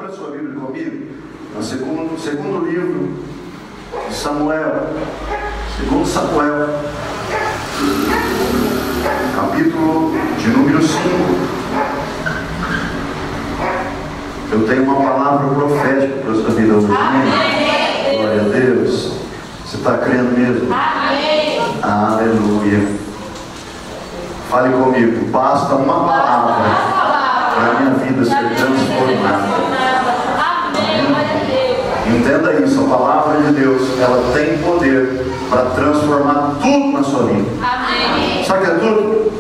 Abra sua Bíblia comigo, no segundo livro de Samuel, segundo Samuel, capítulo de número 5. Eu tenho uma palavra profética para a sua vida hoje. Amém. Glória a Deus. Você está crendo mesmo? Amém. Aleluia. Fale comigo. Basta uma palavra para a minha vida ser transformada. Entenda isso, a palavra de Deus, ela tem poder para transformar tudo na sua vida. Amém. Sabe o que é tudo?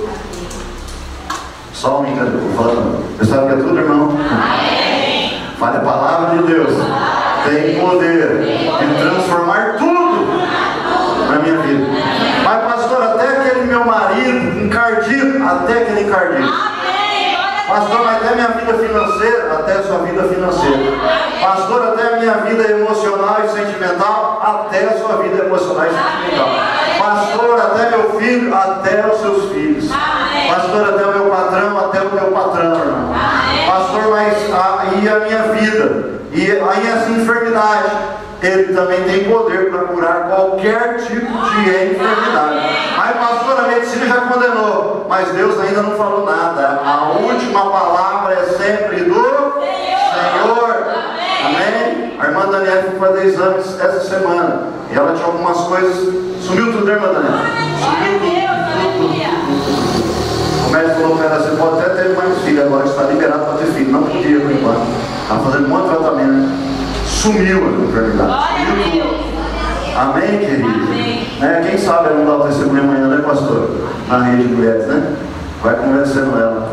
Só um entendeu. Você sabe o que é tudo, irmão? Amém. Fale, a palavra de Deus tem poder de transformar tudo na minha vida. Mas pastor, até aquele meu marido encardido, até aquele encardido. Pastor, mas até a minha vida financeira, até a sua vida financeira. Pastor, até a minha vida emocional e sentimental, até a sua vida emocional e sentimental. Pastor, até meu filho, até os seus filhos. Pastor, até o meu patrão, até o meu patrão, irmão. Pastor, mas e a minha vida? E aí essa enfermidade, ele também tem poder para curar qualquer tipo de enfermidade. Mas pastor, a medicina já condenou, mas Deus ainda não falou nada. A última palavra é sempre do Senhor. Amém? A irmã Daniela foi fazer exames essa semana e ela tinha algumas coisas. Sumiu tudo, né, irmã Daniela? Sumiu tudo. O médico falou para ela: você pode até ter mais filho agora, está liberado para ter filho. Não podia por enquanto. Estava fazendo um monte de tratamento. Sumiu a enfermidade. Sumiu tudo. Amém, querido? Quem sabe ela não dá o testemunho amanhã, né, pastor? Na rede de mulheres, né? Vai convencendo ela.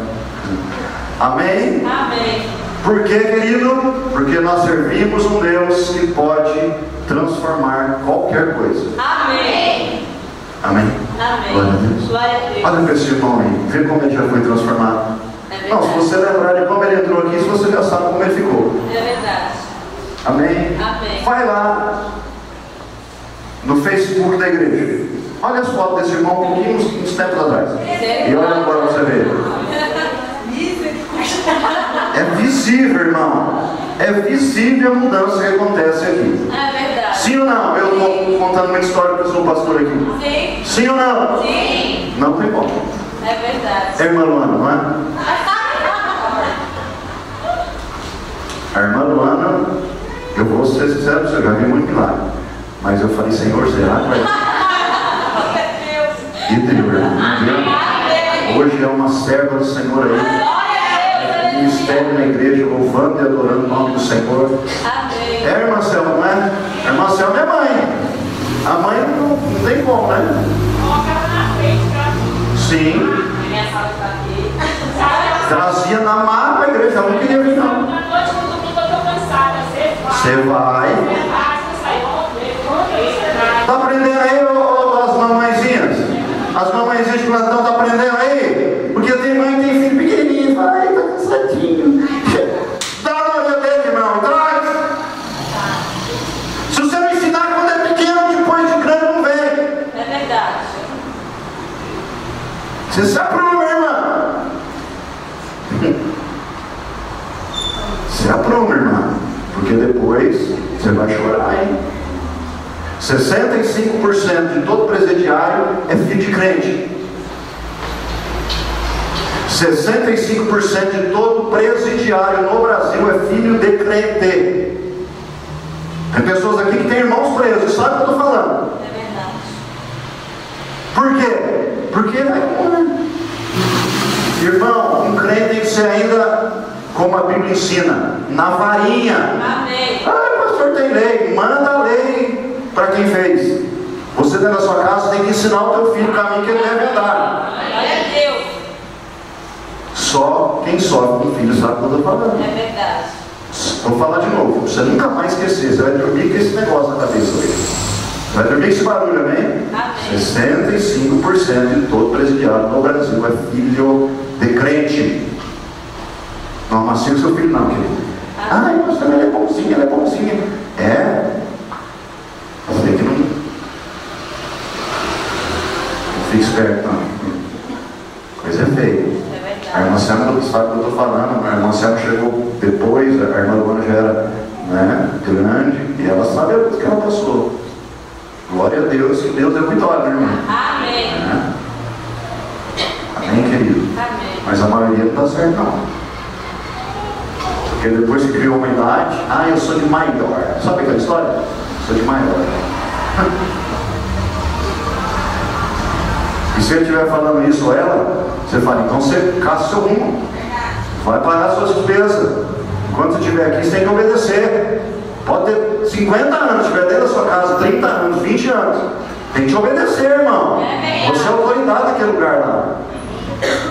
Amém? Amém. Por quê, querido? Porque nós servimos um Deus que pode transformar qualquer coisa. Amém. Amém? Amém. Glória a Deus. Glória a Deus. Olha para esse irmão aí, vê como ele já foi transformado. Não, se você lembrar de como ele entrou aqui, você já sabe como ele ficou. É verdade. Amém? Amém. Vai lá no Facebook da igreja. Olha as fotos desse irmão um pouquinho, uns tempos atrás. E olha agora para você ver. É visível, irmão. É visível a mudança que acontece aqui. É verdade. Sim ou não? Eu estou contando uma história que eu sou pastor aqui. Sim. Sim ou não? Sim. Não tem como. É verdade. É a irmã Luana, não é? A irmã Luana, eu vou ser sincero, eu já vi muito milagre. Mas eu falei: Senhor, será que vai? E Deus, irmão. Hoje é uma serva do Senhor aí. Ministério na igreja, louvando e adorando o nome do Senhor. Amém. É a irmã Selma, não é? A irmã Selma é mãe. A mãe não tem como, né? Sim. Trazia na mala para a igreja, ela não queria vir, não. Você vai. Está aprendendo aí, as mamãezinhas? As mamãezinhas de plantão estão aprendendo aí? Porque tem mãe que tem filho pequenininho. Fala: ai, está cansadinho. Dá a glória dele, irmão. Traz. Se você não ensinar quando é pequeno, depois de grande não vem. É verdade. Você se apruma, irmã. Se apruma, irmã. Porque depois você vai chorar, hein? 65% de todo presidiário é filho de crente. 65% de todo presidiário no Brasil é filho de crente. Tem pessoas aqui que têm irmãos presos, sabe o que eu estou falando? É verdade. Por quê? Porque irmão, um crente tem que ser ainda, como a Bíblia ensina, na varinha. Amém. Ah, pastor, tem lei. Manda a lei para quem fez. Você dentro da sua casa tem que ensinar o teu filho o caminho que ele deve andar. Glória a Deus. Só quem sofre com o filho sabe o que eu estou falando. É verdade. Vou falar de novo, você nunca mais esquecer. Você vai dormir com esse negócio na cabeça hoje. Vai dormir com esse barulho, amém? Amém. 65% de todo presidiário no Brasil é filho de crente. Não amacia o seu filho, não, querido. Ai, pastor, ela é bonzinha, ela é bonzinha. É. Você que não fica esperto, não. Coisa feia. É verdade. A irmã Selma sabe o que eu estou falando. A irmã Selma chegou depois, a irmã Luana já era, né, grande, e ela sabe o que ela passou. Glória a Deus, que Deus deu vitória, né, irmã? Amém. Né? Amém, querido? Amém. Mas a maioria não dá certo, não. Porque depois que criou uma idade, eu sou de maior. Sabe aquela história? Sou de maior. E se ele estiver falando isso a ela, você fala, então você caça o seu rumo. Vai pagar as suas despesas. Quando você estiver aqui, você tem que obedecer. Pode ter 50 anos, estiver dentro da sua casa, 30 anos, 20 anos. Tem que te obedecer, irmão. Você é autoridade naquele lugar lá.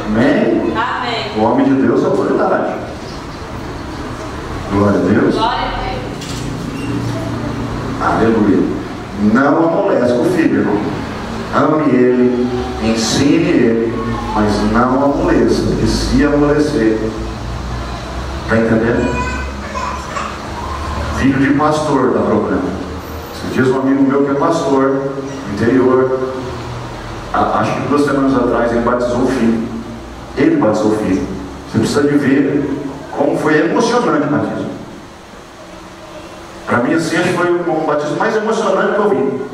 Amém? Amém. O homem de Deus é autoridade. Glória a Deus. Glória a Deus. Aleluia. Não amolece o filho, irmão. Ame ele, ensine ele, mas não amoleça, porque se amolecer, está entendendo? Filho de pastor dá problema. Esses dias um amigo meu que é pastor, no interior, acho que 2 semanas atrás ele batizou o filho. Ele batizou o filho. Você precisa de ver como foi emocionante o batismo. Para mim, assim, acho que foi um batismo mais emocionante que eu vi.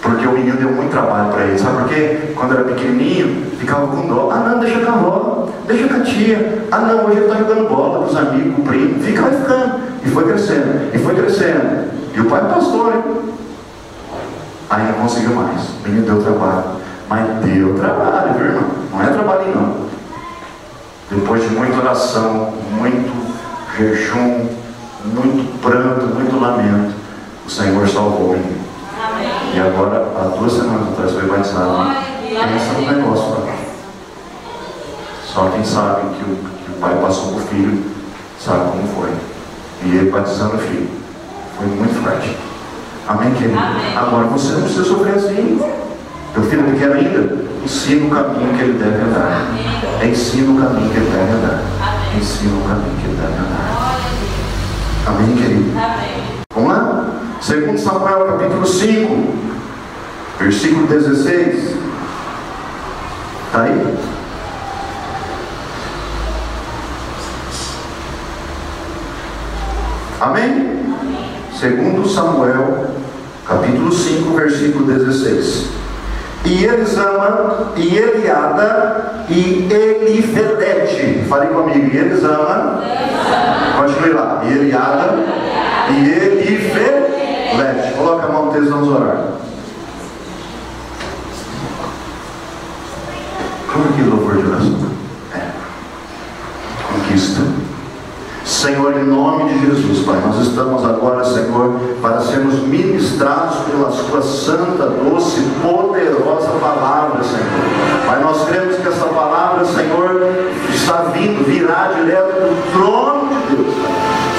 Porque o menino deu muito trabalho para ele, sabe por quê? Quando era pequenininho, ficava com dó. Não, deixa com a avó, deixa com a tia. Não, hoje ele está jogando bola com os amigos, com o primo. Ficava ficando. E foi crescendo, e foi crescendo. E o pai é pastor, hein? Aí não conseguiu mais. O menino deu trabalho. Mas deu trabalho, viu, irmão? Não é trabalhinho, não. Depois de muita oração, muito jejum, muito pranto, muito lamento, o Senhor salvou o menino. E agora, há 2 semanas atrás, foi batizado. Pensa no negócio lá. Só quem sabe que o pai passou para o filho sabe como foi. E ele batizando o filho. Foi muito forte. Amém, querido? Amém. Agora você não precisa sofrer assim. Teu filho é pequeno ainda? Ensina o caminho que ele deve andar. Ensina o caminho que ele deve andar. Ensina o caminho que ele deve andar. Amém, querido? Amém. Vamos lá? 2 Samuel capítulo 5, versículo 16. Está aí? Amém? 2 Samuel capítulo 5, versículo 16. E Elisama, e Eliada, e Elifelete. Fale comigo. E Elisama. Continue lá. E Eliada, e Elifelete. Coloca a mão no texto, vamos orar. Como que louvor de oração? Conquista. Senhor, em nome de Jesus, Pai, nós estamos agora, Senhor, para sermos ministrados pela Sua santa, doce, poderosa palavra, Senhor. Pai, nós cremos que essa palavra, Senhor, está vindo, virá direto do trono de Deus, Pai.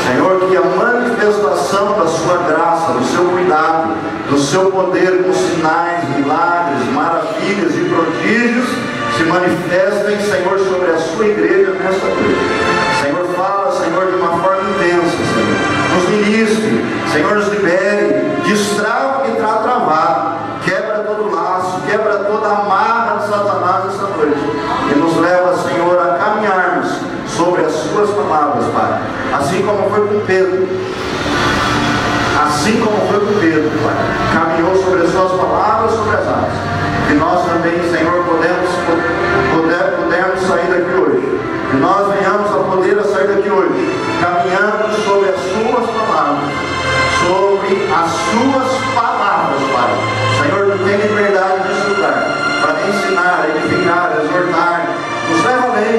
Senhor, que a manifestação da Sua graça, do Seu cuidado, do Seu poder com sinais, milagres, maravilhas e prodígios se manifestem, Senhor, sobre a Sua igreja nesta noite. Senhor, fala, Senhor, de uma forma intensa, Senhor. Nos ministre, Senhor, nos libere, destrava o que está travado, quebra todo laço, quebra toda amarra de Satanás nessa noite, e nos leva, Senhor, a caminharmos sobre as Suas palavras, Pai. Assim como foi com Pedro. Assim como foi com Pedro, Pai. Caminhou sobre as Suas palavras, sobre as águas. E nós também, Senhor, podemos sair daqui hoje. E nós venhamos a poder sair daqui hoje, caminhando sobre as Suas palavras. Sobre as Suas palavras, Pai. Senhor, Tu tem liberdade nesse lugar para ensinar, edificar, exortar. Nos leva além.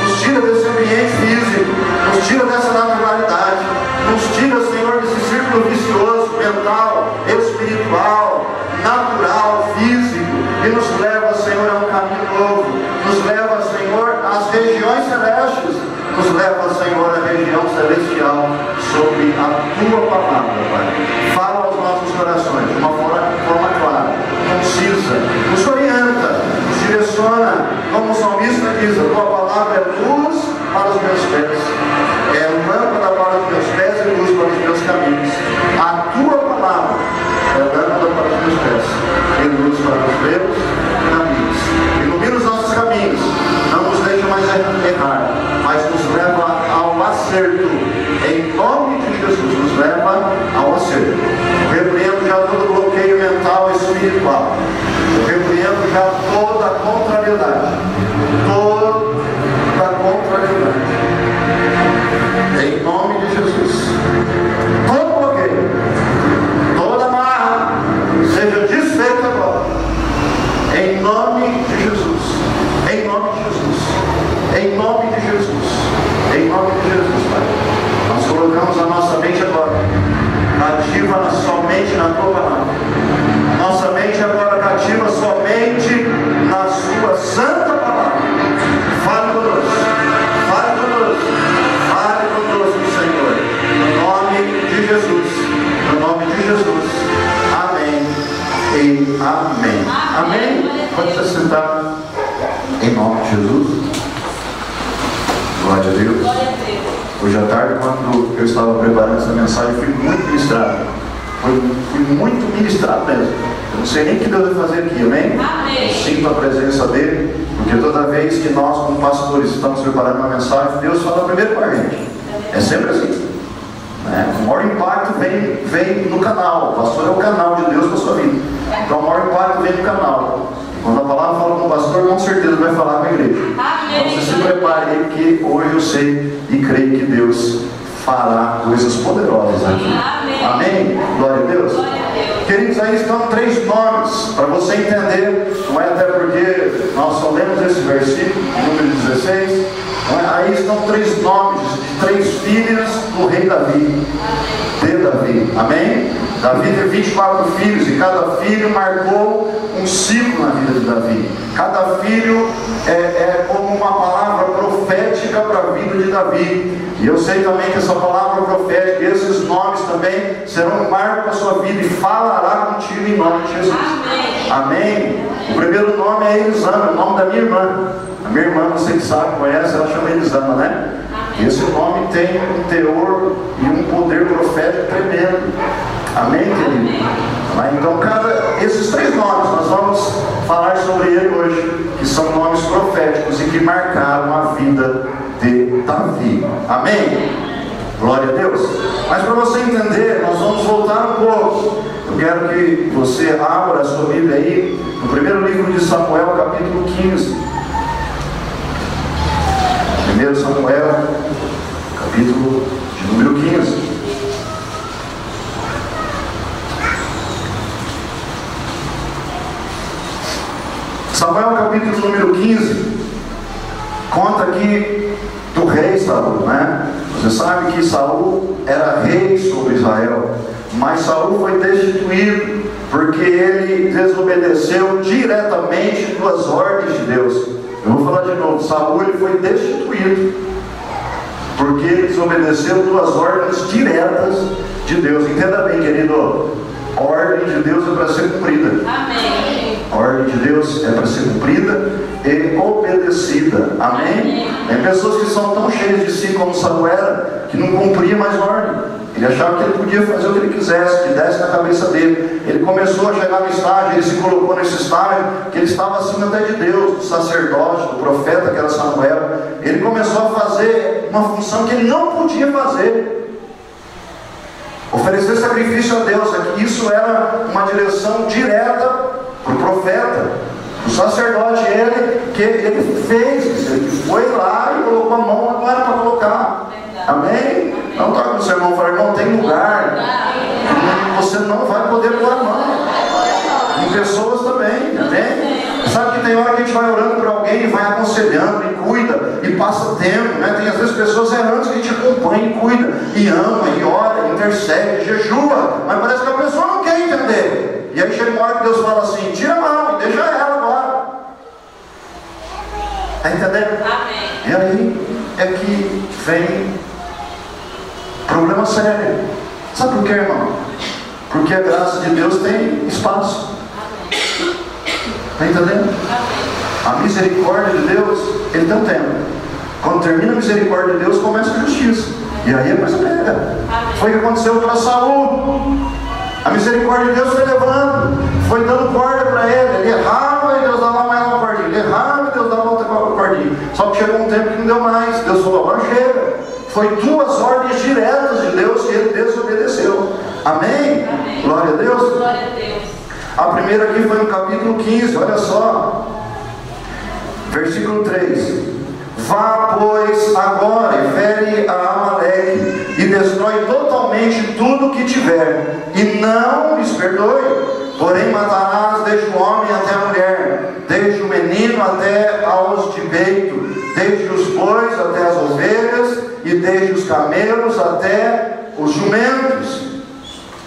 Nos tira desse ambiente físico. Nos tira dessa naturalidade. Nos tira, Senhor, desse círculo vicioso, mental, espiritual, natural, físico. E nos leva, Senhor, a um caminho novo. Nos leva, Senhor, às regiões celestes. Nos leva, Senhor, à região celestial sobre a Tua palavra, Pai. Fala aos nossos corações de uma forma clara, concisa. Nos orienta, nos direciona. Como o salmista diz, a Tua palavra é luz para os meus pés. É lâmpada para os meus pés e luz para os meus caminhos. A Tua palavra é lâmpada para os meus pés e luz para os meus caminhos. Ilumina os nossos caminhos. Não nos espiritual. Eu repreendo já toda a contrariedade. Toda a contrariedade. Em nome de Jesus. Todo bloqueio, toda amarra, seja desfeita agora. Em nome de Jesus. Em nome de Jesus. Em nome de Jesus. Em nome de Jesus, Pai. Nós colocamos a nossa mente agora cativa somente na tua palavra. Nossa mente agora cativa somente na sua santa palavra. Fale conosco. Fale conosco. Fale conosco, Senhor. No nome de Jesus. No nome de Jesus. Amém e amém. Amém. Pode se sentar. Em nome de Jesus. Glória a Deus. Hoje à tarde, quando eu estava preparando essa mensagem, eu fui muito ministrado. Fui muito ministrado mesmo. Eu não sei nem o que Deus vai fazer aqui, amém? Eu sinto a presença dele, porque toda vez que nós, como pastores, estamos preparando uma mensagem, Deus fala primeiro com a gente. É sempre assim. O maior impacto vem no canal. O pastor é o canal de Deus para a sua vida. Então o maior impacto vem no canal. Quando a palavra fala com o pastor, com certeza vai falar com a igreja. Então você se prepare aí, porque hoje eu sei e creio que Deus fará coisas poderosas aqui. Amém? Glória a Deus. Queridos, aí estão 3 nomes para você entender. Não é até porque nós só lemos esse versículo, número 16. Aí estão 3 nomes de 3 filhas do rei Davi. De Davi. Amém? Davi teve 24 filhos e cada filho marcou um ciclo na vida de Davi. Cada filho é como uma palavra profética para a vida de Davi. E eu sei também que essa palavra profética, esses nomes também serão um marco para a sua vida e falará contigo em nome de Jesus. Amém? O primeiro nome é Elisama, o nome da minha irmã. A minha irmã, você que sabe, conhece, ela chama Elisama, né? Esse nome tem um teor e um poder profético tremendo. Amém, querido? Então, esses 3 nomes, nós vamos falar sobre ele hoje, que são nomes proféticos e que marcaram a vida de Davi. Amém? Glória a Deus. Mas para você entender, nós vamos voltar um pouco. Eu quero que você abra a sua Bíblia aí, no primeiro livro de Samuel, capítulo 15. 1 Samuel, capítulo de número 15. Samuel, capítulo número 15, conta aqui do rei Saul, né? Você sabe que Saul era rei sobre Israel, mas Saul foi destituído porque ele desobedeceu diretamente 2 ordens de Deus. Eu vou falar de novo. Saul ele foi destituído porque ele desobedeceu 2 ordens diretas de Deus. Entenda bem, querido. A ordem de Deus é para ser cumprida. Amém. A ordem de Deus é para ser cumprida e obedecida. Amém? Tem pessoas que são tão cheias de si como Saul era, que não cumpria mais ordem. Ele achava que ele podia fazer o que ele quisesse, que desse na cabeça dele. Ele começou a chegar no estágio, ele se colocou nesse estágio, que ele estava acima até de Deus, do sacerdote, do profeta que era Samuel. Ele começou a fazer uma função que ele não podia fazer. Oferecer sacrifício a Deus. Isso era uma direção direta para o profeta, o sacerdote. Ele fez, ele foi lá e colocou a mão, não era para colocar. Amém? Não toca no seu irmão e fala: irmão, tem lugar, você não vai poder pôr a mão. Em pessoas também, amém? Sabe que tem hora que a gente vai orando por alguém e vai aconselhando e cuida e passa tempo, né? Tem às vezes pessoas errantes que a gente acompanha e cuida e ama e ora, intercede, jejua, mas parece que a pessoa não quer entender. E aí chega uma hora que Deus fala assim: tira a mão e deixa ela agora. Está entendendo? Amém. E aí é que vem problema sério. Sabe por quê, irmão? Porque a graça de Deus tem espaço. Está entendendo? A misericórdia de Deus, ele tem um tempo. Quando termina a misericórdia de Deus, começa a justiça. E aí a coisa pega. Foi o que aconteceu para Saul. A misericórdia de Deus foi levando, foi dando corda para ele. Ele errava e Deus dava mais uma cordinha. Ele errava e Deus dava outra cordinha. Só que chegou um tempo que não deu mais. Deus falou: agora chega. Foi 2 ordens diretas de Deus que ele desobedeceu. Amém? Amém. Glória a Deus. Glória a Deus. A primeira aqui foi no capítulo 15, olha só. Versículo 3. Vá, pois, agora e fere a Amaleque, e destrói totalmente tudo que tiver, e não lhes perdoe. Porém matarás desde o homem até a mulher, desde o menino até aos de peito, desde os bois até as ovelhas, e desde os camelos até os jumentos.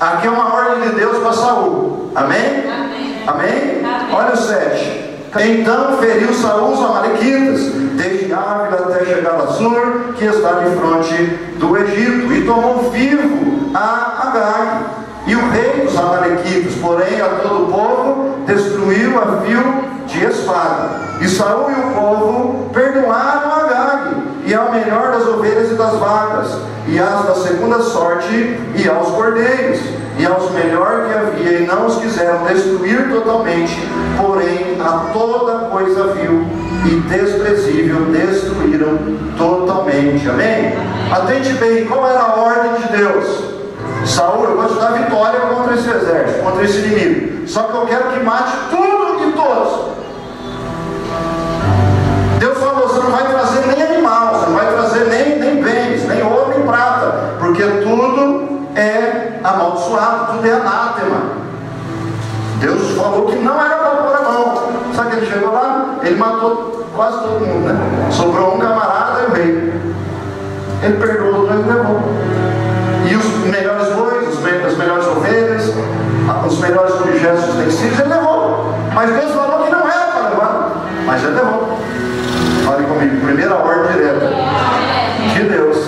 Aqui é uma ordem de Deus para Saul. Amém? Amém? Amém? Amém. Olha o 7. Então feriu Saul os amalequitas, desde Ávila até chegar a Sur, que está de fronte do Egito, e tomou vivo a Agag, e o rei dos amalequitas, porém a todo o povo destruiu a fio de espada. E Saul e o povo perdoaram a Agag, e ao melhor das ovelhas e das vacas, e às da segunda sorte, e aos cordeiros, e aos melhor que havia, e não os quiseram destruir totalmente, porém a toda coisa vil e desprezível destruíram totalmente. Amém? Atente bem, qual era a ordem de Deus? Saul, eu vou te dar vitória contra esse exército, contra esse inimigo, só que eu quero que mate tudo e todos. Deus falou, você não vai trazer nem animal, você não vai trazer nem bens, nem ouro, nem prata, porque tudo é amaldiçoado, tudo é anátema. Deus falou que não era para pôr a mão. Sabe que ele chegou lá? Ele matou quase todo mundo, né? Sobrou um camarada e o rei. Ele perdoou, mas levou. E os melhores bois, as melhores ovelhas, os melhores objetos utensílios, ele levou. Mas Deus falou que não era para levar, mas ele levou. Fale comigo, primeira ordem direta de Deus,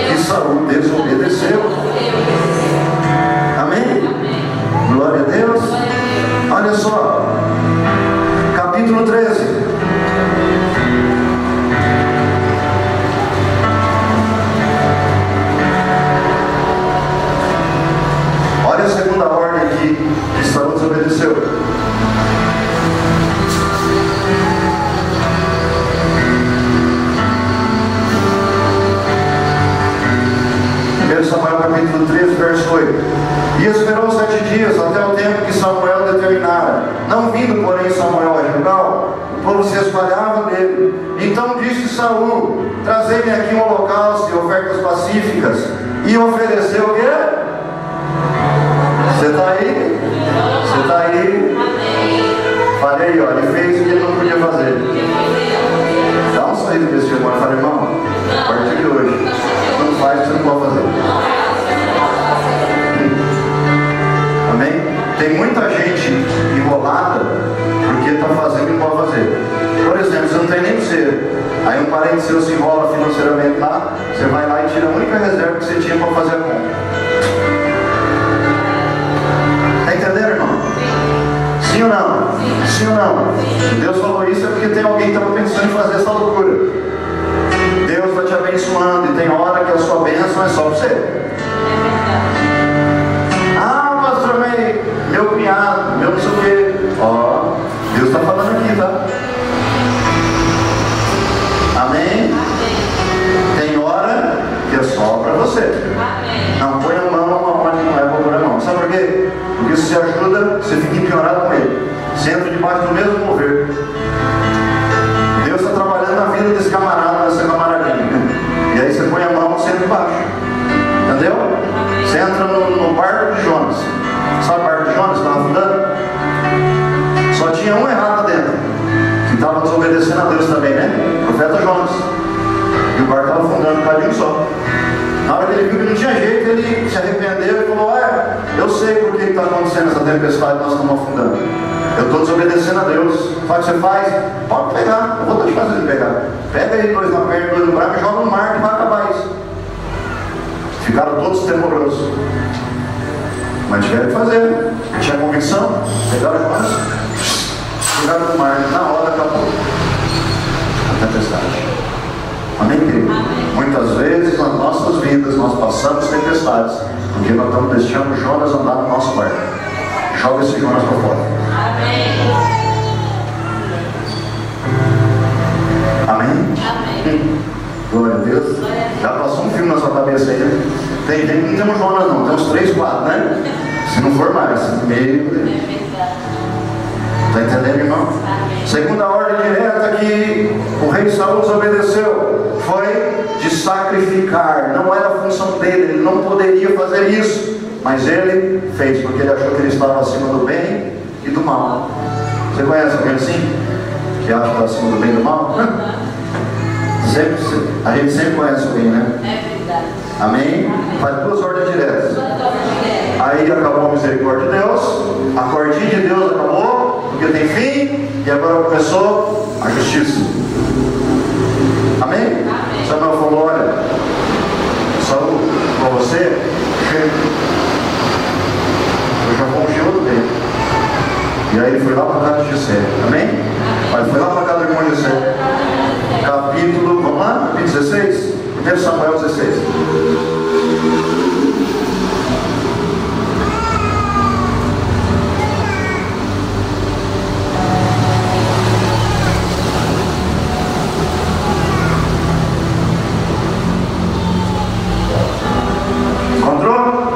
que Saul desobedeceu. Amém? Glória a Deus. Olha só, capítulo 13. Olha a segunda ordem aqui, que Saul desobedeceu. Samuel capítulo 13, verso 8. E esperou 7 dias até o tempo que Samuel determinara. Não vindo, porém, Samuel a Gilgal, o povo se espalhava dele. Então disse Saul: trazei-me aqui um holocausto e ofertas pacíficas. E ofereceu o quê? Você está aí? Você está aí? Falei aí, ó, ele fez o que ele não podia fazer. Dá um sorriso desse irmão e fala: irmão, a partir de hoje, não faz o que você não pode fazer. Amém? Tem muita gente enrolada porque está fazendo e não pode fazer. Por exemplo, você não tem nem dinheiro, aí um parente seu se enrola financeiramente lá, você vai lá e tira a única reserva que você tinha para fazer a compra. Está entendendo, irmão? Sim ou não? Sim ou não? Se Deus falou isso é porque tem alguém que estava pensando em fazer essa loucura. Deus está te abençoando e tem hora que a sua bênção é só para você. Ah, pastor, meu cunhado, meu não sei o quê. Ó, Deus está falando aqui, tá? Amém? Tem hora que é só para você. Não põe a mão onde não é para pôr a mão. Sabe por quê? Porque isso te ajuda, você fica empenhorado com ele. Você entra debaixo do mesmo mover. Deus está trabalhando na vida desse camarada, dessa camaradinha. E aí você põe a mão, você entra embaixo. Entendeu? Você entra no barco de Jonas. Sabe o barco de Jonas que estava afundando? Só tinha um errado lá dentro, que estava desobedecendo a Deus também, né? O profeta Jonas. E o barco estava afundando, cadinho só. Na hora que ele viu que não tinha jeito, ele se arrependeu e falou: olha, eu sei por que está acontecendo essa tempestade, nós estamos afundando. Eu estou desobedecendo a Deus. Sabe o que você faz? Pode pegar, eu vou te fazer pegar. Pega aí 2 na perna, 2 no braço e joga no mar que vai acabar isso. Ficaram todos temorosos. Mas tiveram que fazer. Tinha convicção. Pegaram Jonas, jogaram no mar. Na hora acabou a tempestade. Amém, querido? Amém. Muitas vezes nas nossas vidas nós passamos tempestades porque nós estamos deixando Jonas andar no nosso barco. Joga esse Jonas para fora. Amém. Amém? Amém. Glória a Deus. Já passou um filme na sua cabeça aí, né? Não temos Jonas não, temos 3, 4, né? Se não for mais, meio. Está entendendo, irmão? Segunda ordem direta que o rei Saul desobedeceu foi de sacrificar. Não era a função dele, ele não poderia fazer isso, mas ele fez, porque ele achou que ele estava acima do bem e do mal. Você conhece alguém assim? Que acha que está acima do bem e do mal? A gente sempre conhece alguém, né? É verdade. Amém? Faz duas ordens diretas. Aí acabou a misericórdia de Deus, a cordinha de Deus acabou, porque tem fim, e agora começou a justiça. Amém? Amém. Samuel falou: olha, Saul, com você, chega. Eu já vou ungir outro dele. E aí ele foi lá para a casa de Jessé. Amém? Aí foi lá para a casa do irmão Jessé. Capítulo, vamos lá? Capítulo 16? 1 Samuel 16. Encontrou?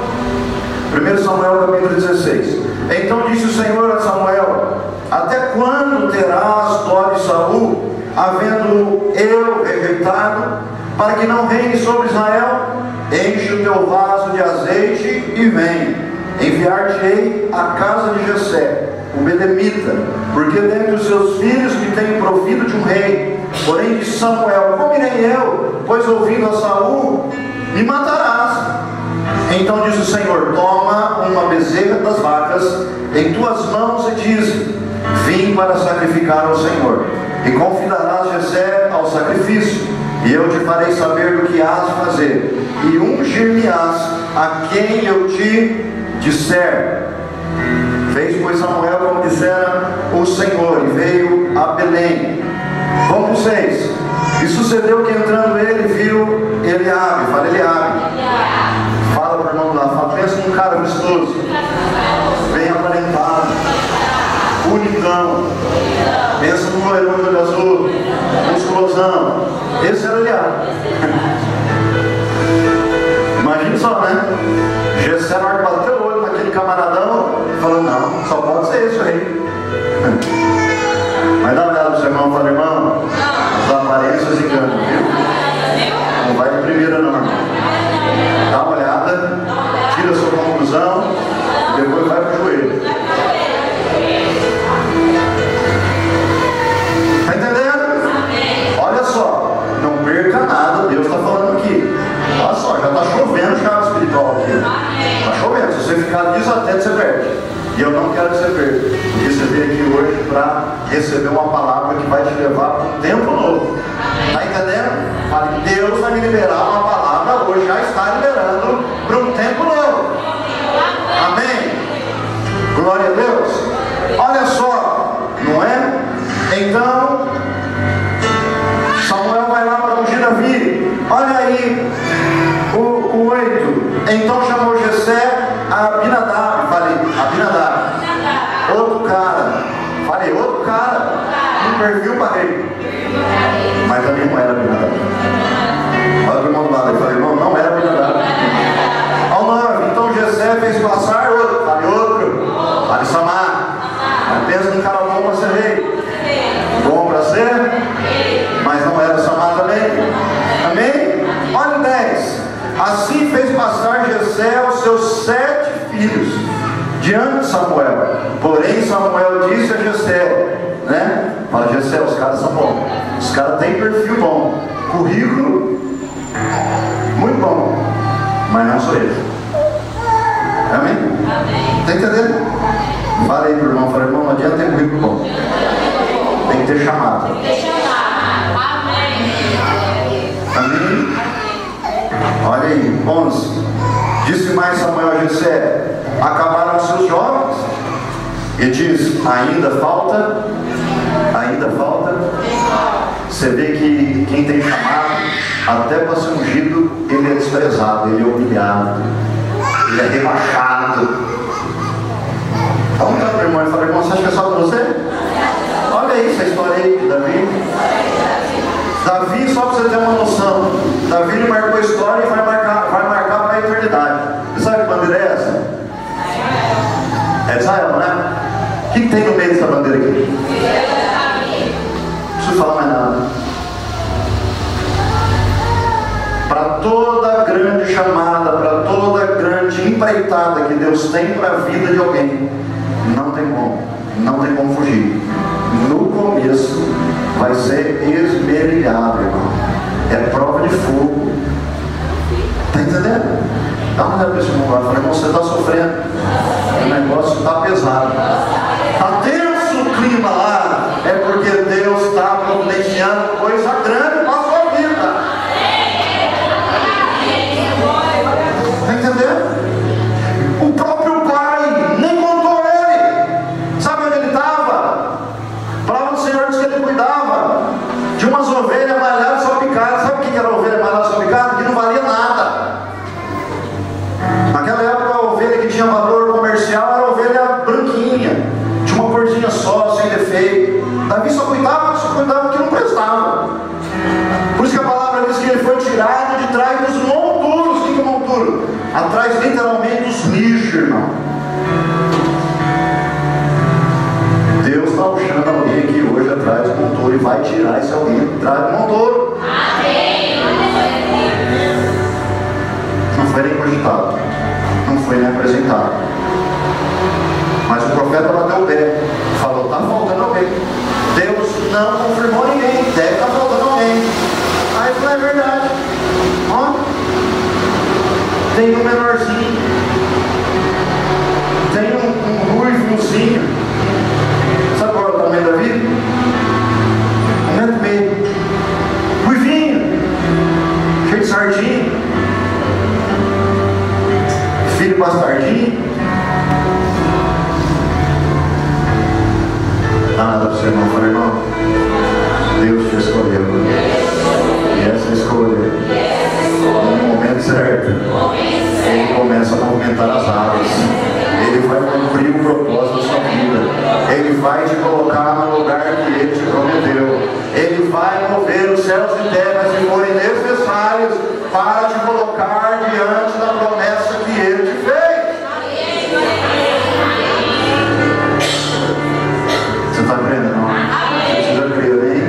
1 Samuel capítulo 16. Então disse o Senhor a Samuel: até quando terás dó de Saul, havendo eu rejeitado, para que não reine sobre Israel? Enche o teu vaso de azeite e vem. Enviar-te-ei à casa de Jessé, o Belemita, porque dentre os seus filhos me tenho provido de um rei. Porém disse Samuel: como irei eu, pois ouvindo a Saul, me matarás. Então disse o Senhor: toma uma bezerra das vacas em tuas mãos e diz: vim para sacrificar ao Senhor. E confidarás Jessé ao sacrifício, e eu te farei saber do que hás de fazer, e ungir-me-ás a quem eu te disser. Fez, pois, Samuel como dissera o Senhor, e veio a Belém. Vamos para 6. E sucedeu que entrando ele, viu Eliabe. Fala Eliabe. Fala para o irmão lá, fala, pensa num cara vistoso, bem aparentado, bonitão. Pensa num loirão de olho azul, musculosão. Esse era Eliabe. Imagina só, né? Jessé na hora de bater o olho naquele camaradão, falando: não, só pode ser isso aí. Mas dá uma olhada pro seu irmão e fala: irmão, as aparências enganam, viu? Não vai de primeira não, irmão. Dá uma olhada, tira a sua conclusão e depois vai pro joelho. Está entendendo? Olha só, não perca nada, Deus está falando aqui. Olha só, já está chovendo chave espiritual aqui. Está chovendo, se você ficar desatento, você perde. E eu não quero que você perca, porque você veio aqui hoje para receber uma palavra que vai te levar para um tempo novo. Está entendendo? Fale: Deus vai me liberar uma palavra hoje, já está liberando para um tempo novo. Amém? Glória a Deus. Olha só, não é? Então Samuel vai lá para ungir Davi. Olha aí o 8. Então chamou Jessé a Abinadab. Falei: Abinadab. Outro cara. Falei: outro cara. Um perfil para rei. Mas também não era Abinadab. Olha para o irmão do lado. Eu falei: irmão, não era Abinadab. Ao 9. Então Jessé fez passar outro. Falei: outro. Falei: Samar. Mas pensa num cara bom para ser rei. Bom para ser, mas não era Samar também. Amém? Olha o 10. Assim fez passar Jessé os seus 7 filhos diante de Samuel. Porém Samuel disse a Jessé, né? Fala: Jessé, os caras são bons. Os caras têm perfil bom, currículo muito bom, mas não sou ele. Amém? Está entendendo? Fala aí pro irmão, fala: irmão, não adianta ter currículo bom, tem que ter chamado. Amém? Olha aí, 11. Disse mais Samuel a Jessé: acabaram os seus jovens? E diz: ainda falta. Ainda falta. Você vê que quem tem chamado, até para ser ungido, ele é desprezado, ele é humilhado, ele é rebaixado. Então, meu irmão, ele fala: irmão, você acha que é só para você? Olha aí essa história aí de Davi. Davi, só para você ter uma noção, Davi ele marcou a história e vai marcar para a eternidade. Você sabe que bandeira é essa? É Israel, né? O que tem no meio dessa bandeira aqui? Não preciso falar mais nada. Para toda grande chamada, para toda grande empreitada que Deus tem para a vida de alguém, não tem como fugir. No começo vai ser esmerilhado, irmão. É prova de fogo. Está entendendo? Dá uma olhada para esse irmão lá. Falei, irmão, você está sofrendo. O negócio está pesado. Está tenso o clima lá. É porque Deus está providenciando coisa grande para a sua vida. Está entendendo? O próprio pai nem contou ele. Sabe onde ele estava? A palavra do Senhor diz que ele cuidava de umas ovelhas malhadas só picadas. Sabe o que era ovelha malhada só picada? Que não valia nada. Naquela época a ovelha que tinha valor comercial era a ovelha branquinha, de uma corzinha só, sem defeito. Davi só cuidava que não prestava. Por isso que a palavra diz que ele foi tirado de trás dos monturos. O que é monturo? Atrás literalmente dos lixos, irmão. Deus está puxando alguém aqui hoje atrás do monturo e vai tirar esse alguém atrás do monturo. Não foi nem cogitado, não foi nem apresentado, mas o profeta bateu o pé, falou, está faltando alguém. Deus não confirmou ninguém, deve estar faltando alguém. Aí falou, é verdade. Ó, tem um menorzinho, tem um ruivozinho. Sabe qual é o tamanho da vida? 1,5 metro. Ruivinho, cheio de sardinha, filho bastardinho. Nada para você, irmão. Falei, irmão, Deus te escolheu. E essa escolha, no momento certo, Ele começa a movimentar as águas. Ele vai cumprir o propósito da sua vida. Ele vai te colocar no lugar que Ele te prometeu. Ele vai mover os céus e terra se forem necessários para te colocar diante da promessa que Ele te fez. Você está crendo, não? Você precisa crer, hein?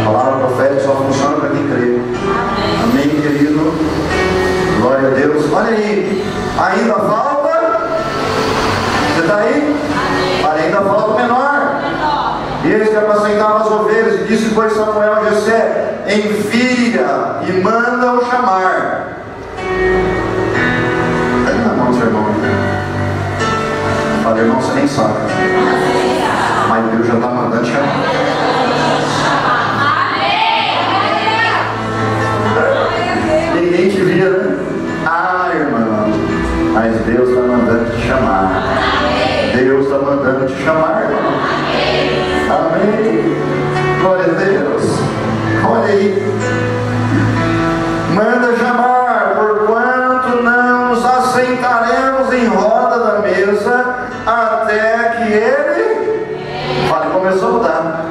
A palavra profética só funciona para quem crê. Amém, querido? Glória a Deus. Olha aí, ainda falta. Você está aí? Ainda falta o menor. E eles que apacentavam as ovelhas, e disse, pois, Samuel a Jessé, envia e manda-o chamar. Pega na mão do seu irmão. Fala, irmão, você nem sabe, mas Deus já está mandando chamar. Ninguém te via, né? Ah, irmão, mas Deus está mandando te chamar. Deus está mandando te chamar, irmão. Amém. Glória a Deus. Olha aí. Manda chamar, porquanto não nos assentaremos em roda da mesa até que ele. Fala, começou a mudar.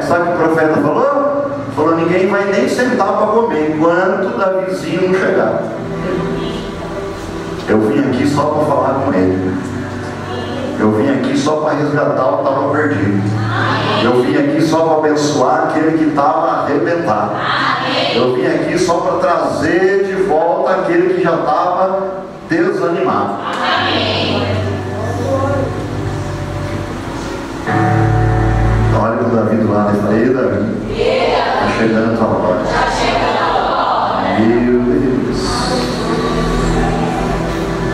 Sabe o que o profeta falou? Falou, ninguém vai nem sentar para comer enquanto Davizinho não chegar. Eu vim aqui só para falar com ele. Eu vim aqui só para resgatar o que estava perdido. Eu vim aqui só para abençoar aquele que estava arrebentado. Eu vim aqui só para trazer de volta aquele que já estava desanimado. Olha para o Davi do lado e fala, ei, Davi, está chegando a tua hora. Meu Deus.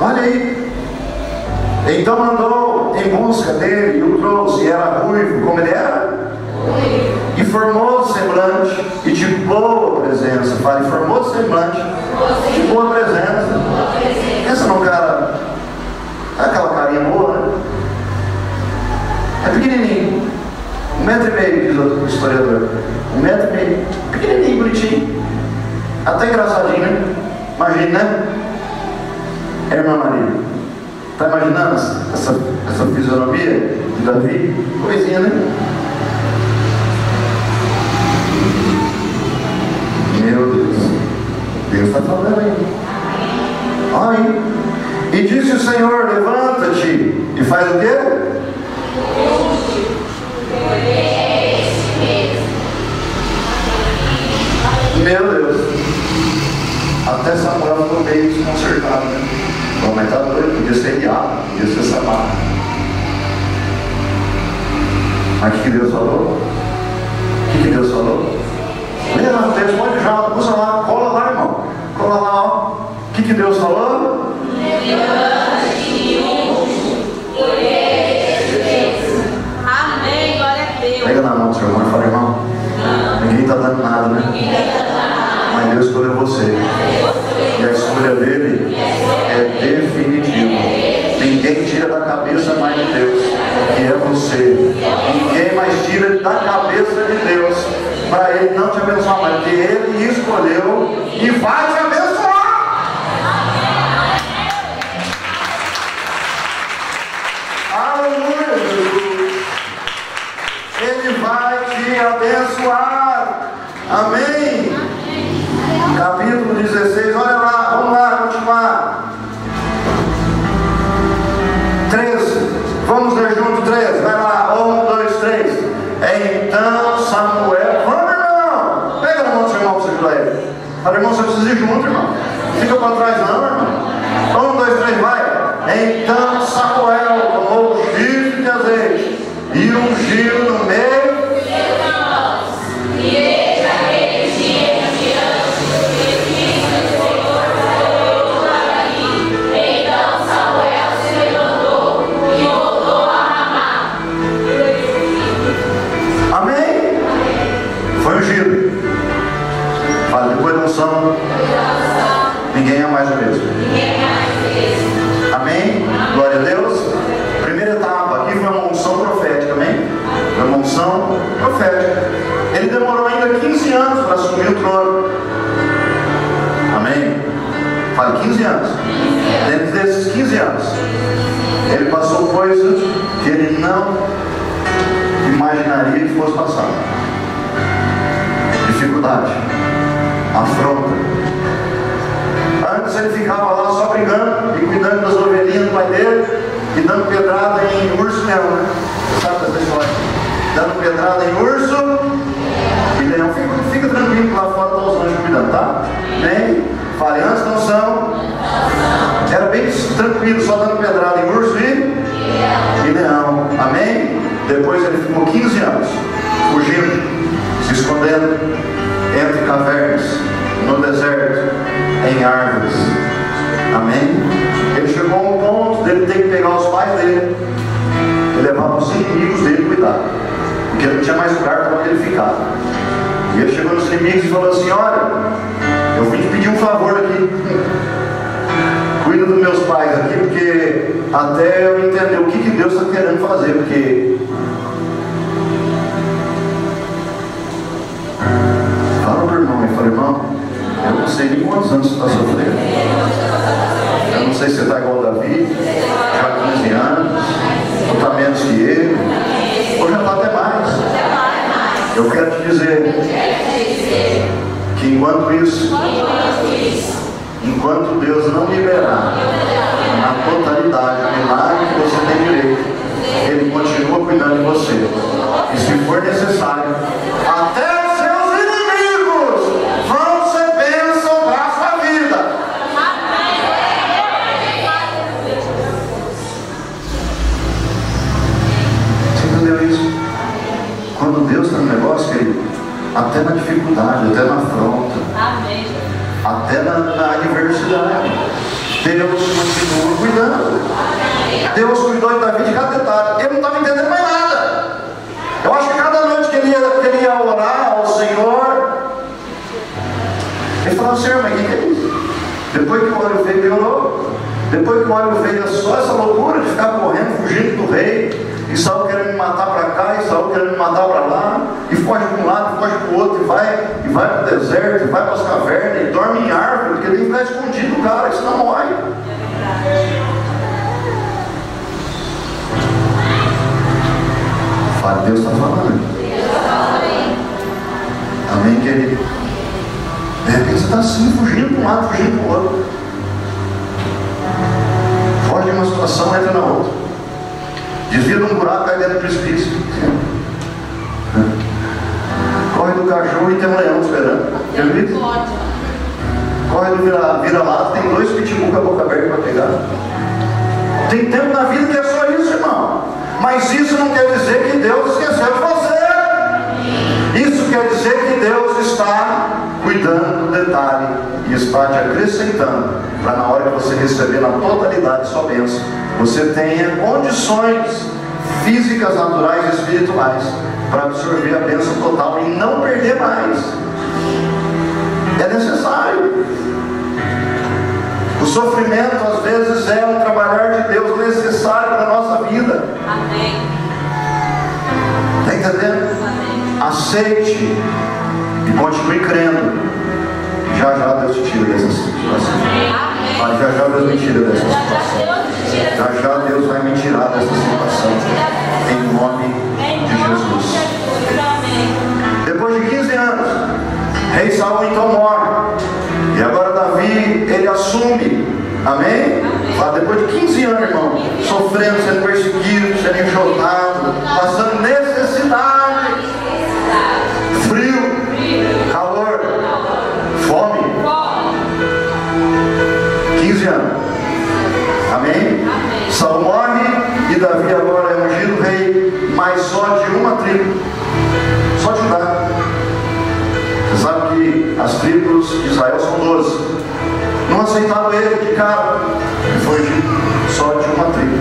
Olha aí. Então mandou em busca dele e o trouxe, e era ruivo, como ele era? E formoso semblante e de boa presença. Fala, e formoso semblante, de boa presença. Pensa num cara, aquela carinha boa, né? É pequenininho, 1,5 metro, diz o historiador. 1,5 metro, pequenininho, bonitinho, até engraçadinho, né? Imagina, né? Irmã Maria, está imaginando essa fisionomia de Davi? Coisinha, né? Meu Deus, Deus está falando aí. Olha aí. E disse o Senhor, levanta-te e faz o quê? Mas o que Deus falou? O que Deus falou? Leia lá no texto, pode já, usa lá, cola lá, irmão. Cola lá, ó. O que Deus falou? Amém, glória a Deus. Pega na mão do seu irmão e fala, irmão, ninguém está dando nada, né? Mas Deus escolheu você. E a escolha dele é definitiva. Ninguém tira da cabeça mais de Deus, que é você. Ninguém mais tira da cabeça de Deus para ele não te abençoar mais, porque ele escolheu e vai te abençoar. Aleluia, Jesus. Ele vai te abençoar. Amém. Capítulo 16, olha lá, vamos lá, continuar. 13, vamos ler junto, 13, vai lá, 1, 2, 3. Então Samuel, vamos, irmão, pega na mão do seu irmão para você ajudar ele. Fala, irmão, você precisa ir junto, irmão. Fica para trás não, irmão. 1, 2, 3, vai. Então Samuel tomou o chifre de azeite e ungiu no meio. Depois da unção, ninguém é mais o mesmo. Amém? Glória a Deus. Primeira etapa aqui foi uma unção profética, amém? Foi uma unção profética. Ele demorou ainda 15 anos para assumir o trono. Amém? Fale 15 anos. Dentro desses 15 anos, ele passou coisas que ele não imaginaria que fosse passar. Dificuldade, afronta. Antes ele ficava lá só brigando e cuidando das ovelhinhas do pai dele e dando pedrada em urso leão, né? Sabe dessa história? Dando pedrada em urso e leão. Fica tranquilo, lá fora estão os anjos cuidando, tá? Bem, fale, antes da unção era bem tranquilo, só dando pedrada em urso e leão. Amém? Depois ele ficou 15 anos fugindo, se escondendo entre cavernas, no deserto, em árvores. Amém? Ele chegou a um ponto dele ter que pegar os pais dele e levar os inimigos dele cuidar, porque ele não tinha mais lugar para onde ele ficar. E ele chegou nos inimigos e falou assim: olha, eu vim te pedir um favor aqui. Cuida dos meus pais aqui, porque até eu entender o que Deus está querendo fazer, porque fala para o irmão e fala: irmão, eu não sei nem quantos anos você está sofrendo. Eu não sei se você está igual a Davi, já há 15 anos, ou está menos que ele, ou já está até mais. Eu quero te dizer que enquanto isso, enquanto Deus não liberar na totalidade o milagre que você tem direito, Ele continua cuidando de você. E se for necessário, até os seus inimigos vão ser bênção para a sua vida. Você entendeu isso? Quando Deus está no negócio, querido, até na dificuldade, até na afronta, até na adversidade, Deus continua cuidando. Deus cuidou de Davi de cada detalhe. Ele não estava entendendo mais nada. Eu acho que cada noite que ele ia orar ao Senhor, ele falava: Senhor, mas o que é isso? Depois que o óleo veio, piorou. Depois que o óleo veio, só essa loucura de ficar correndo, fugindo do rei, e Saul querendo me matar para cá, e Saul querendo me matar para lá, e foge para um lado, e foge para o outro, e vai para o deserto, e vai para as cavernas, e dorme em árvore, porque tem que ficar escondido o cara, senão morre. Fala, Deus está falando. Amém, querido? De repente você está assim, fugindo para um lado, fugindo para o outro. Foge de uma situação, entra na outra. Desvia de um buraco, cai dentro do precipício. Corre do cachorro e tem um leão esperando. Já viu? Corre do vira-lata, tem 2 pitbull com a boca aberta para pegar. Tem tempo na vida que é só isso, irmão. Mas isso não quer dizer que Deus esqueceu de você. Isso quer dizer que Deus está cuidando do detalhe e está te acrescentando para na hora que você receber na totalidade sua bênção, você tenha condições físicas, naturais e espirituais para absorver a bênção total e não perder mais. É necessário. O sofrimento às vezes é um trabalhar de Deus necessário para a nossa vida. Amém. Está entendendo? Amém. Aceite e continue crendo. Já já Deus te tira dessa situação. Mas já já Deus me tira dessa situação. Já já Deus vai me tirar dessa situação. Em nome de Jesus. Depois de 15 anos, rei Saul então morre. E agora Davi, ele assume. Amém? Depois de 15 anos, irmão, sofrendo, sendo perseguido, sendo enxotado, passando necessidade, frio, calor, fome. 15 anos. Amém? Saul morre e Davi agora é ungido rei, mas só de uma tribo, só de Judá. Você sabe que as tribos de Israel são 12. Não aceitaram ele de cara. Ele foi ungido só de uma tribo,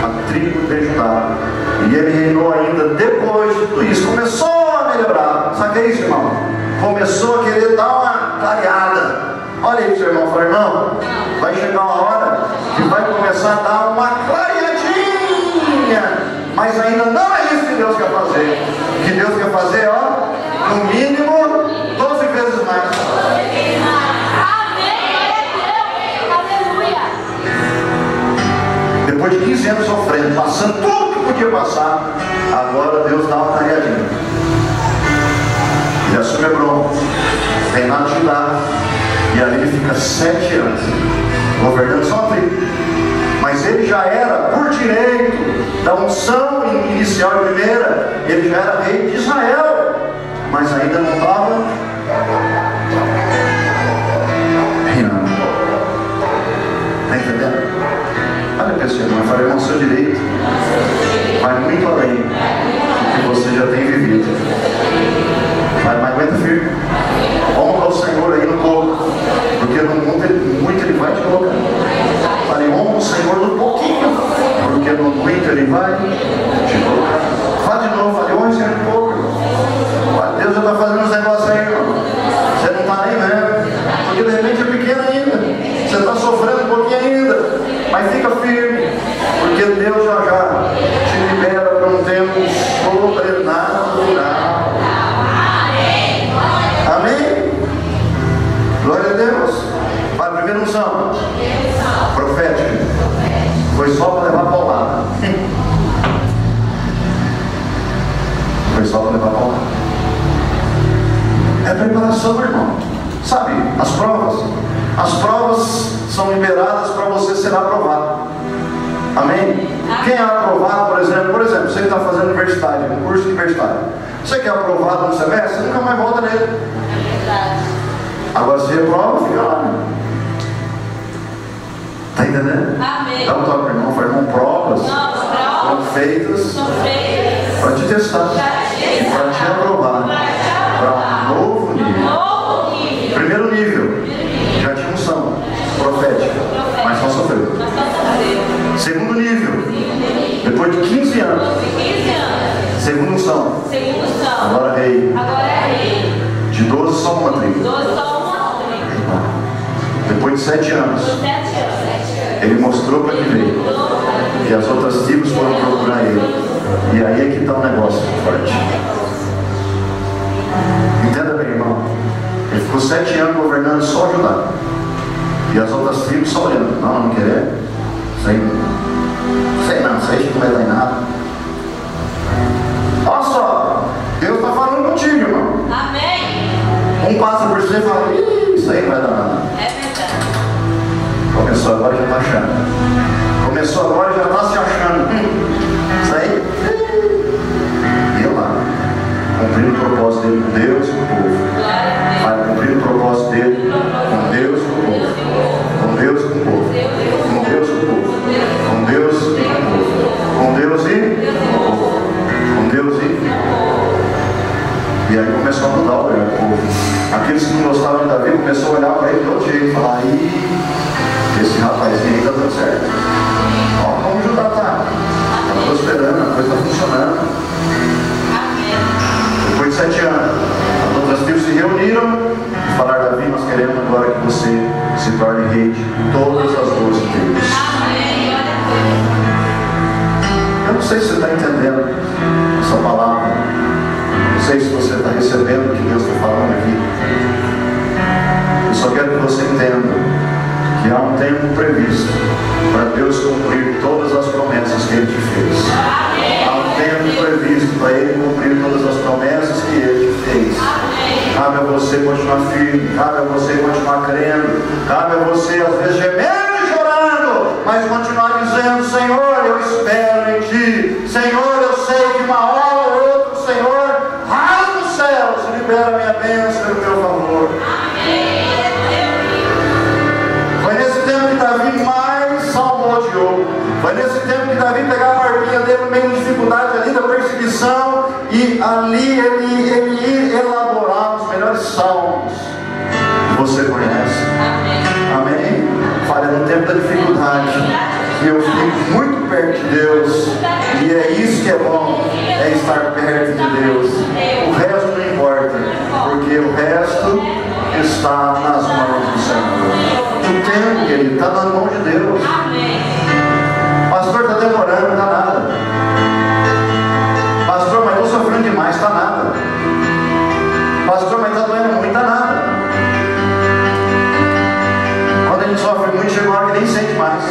a tribo de Judá. E ele reinou ainda depois de tudo isso. Começou a melhorar. Sabe o que é isso, irmão? Começou a querer dar uma clareada. Olha aí, seu irmão, fala, irmão, vai chegar uma hora que vai começar a dar uma clareadinha, mas ainda não é isso que Deus quer fazer. O que Deus quer fazer, ó, no mínimo 12 vezes mais. Depois de 15 anos sofrendo, passando tudo que podia passar, agora Deus dá uma clareadinha. Ele assume Hebron, reinado de Judá. E ali ele fica 7 anos, governando só a tribo. Mas ele já era, por direito da unção inicial e primeira, ele já era rei de Israel. Mas ainda não estava reinando. Está entendendo? Olha para esse irmão, falei, irmão, seu direito vai muito além do que você já tem vivido. Mas aguenta firme. Honra o Senhor aí no pouco, porque no muito ele vai te colocar. Falei, honra o Senhor no pouquinho, porque no muito ele vai te colocar. Fala de novo, falei, honra o Senhor no pouco, irmão. Deus já está fazendo uns negócios aí, irmão. Você não está nem vendo, porque de repente é pequeno ainda. Você está sofrendo um pouquinho ainda, mas fica firme, porque Deus já te libera para um tempo sobrenatural. Amém? Glória a Deus. Para a primeira unção profética foi só para levar paulada. Foi só para levar paulada. É preparação, irmão. Sabe, as provas são liberadas para você ser aprovado. Amém? Quem é aprovado, por exemplo, você que está fazendo universidade, um curso universitário, você que é aprovado no semestre, você nunca mais volta nele. Agora se reprova, fica lá, né? Está entendendo? Amém. Dá um toque, irmão, fala, irmão, provas são feitas para te testar e para te aprovar para um novo nível. Primeiro nível, já tinha unção profética, mas só sofreu. Segundo nível, depois de 15 anos, segunda unção, agora rei. De 12 só uma tribo. Depois de 7 anos, ele mostrou para que veio, que as outras tribos foram procurar ele. E aí é que está o negócio forte. Entenda bem, irmão. Ele ficou 7 anos governando só Judá. E as outras tribos só olhando. Não querer. Sei não, não vai dar em nada. Olha só, Deus está falando contigo, irmão. Amém. Um passa por você e fala, isso aí não vai dar nada. É verdade. Começou agora, já está achando. Começou agora, já está se achando. Isso aí. E eu lá, cumprindo o propósito dele com Deus e com o povo. Vai cumprindo o propósito dele com Deus e com o povo. Com Deus e com o povo. Com Deus e com o povo. Com Deus e com o povo. Com Deus e com o povo. Aqueles que não gostavam de Davi começaram a olhar para ele de outro jeito, falar, esse rapazinho aí está dando certo. Ó, como Judá está prosperando, a coisa está funcionando. Depois de 7 anos, as outras tribos se reuniram e falaram, Davi, nós queremos agora que você se torne rei de todas as 12 tribos. Eu não sei se você está entendendo essa palavra. Não sei se você está recebendo o que Deus está falando aqui. Eu só quero que você entenda que há um tempo previsto para Deus cumprir todas as promessas que Ele te fez. Há um tempo previsto para Ele cumprir todas as promessas que Ele te fez. Cabe a você continuar firme, cabe a você continuar crendo, cabe a você às vezes gemendo e chorando, mas continuar dizendo, Senhor, eu espero em Ti. Senhor, eu sei que uma hora ou outra o Senhor rasga os céus e libera a minha bênção e o meu favor. Foi nesse tempo que Davi mais salmou de ouro. Foi nesse tempo que Davi pegava a harpinha dele no meio da dificuldade, ali da perseguição, e ali ele elaborava os melhores salmos que você conhece. Amém? Fala, no tempo da dificuldade, eu fico muito perto de Deus, e é isso que é bom, é estar perto de Deus. O resto não importa, porque o resto está nas mãos do Senhor. O tempo, querido, está nas mãos de Deus. Pastor, está demorando, não está nada. Pastor, mas estou sofrendo demais, está nada. Pastor, mas está doendo muito, está nada. Quando a gente sofre muito, chega uma hora que nem sente mais,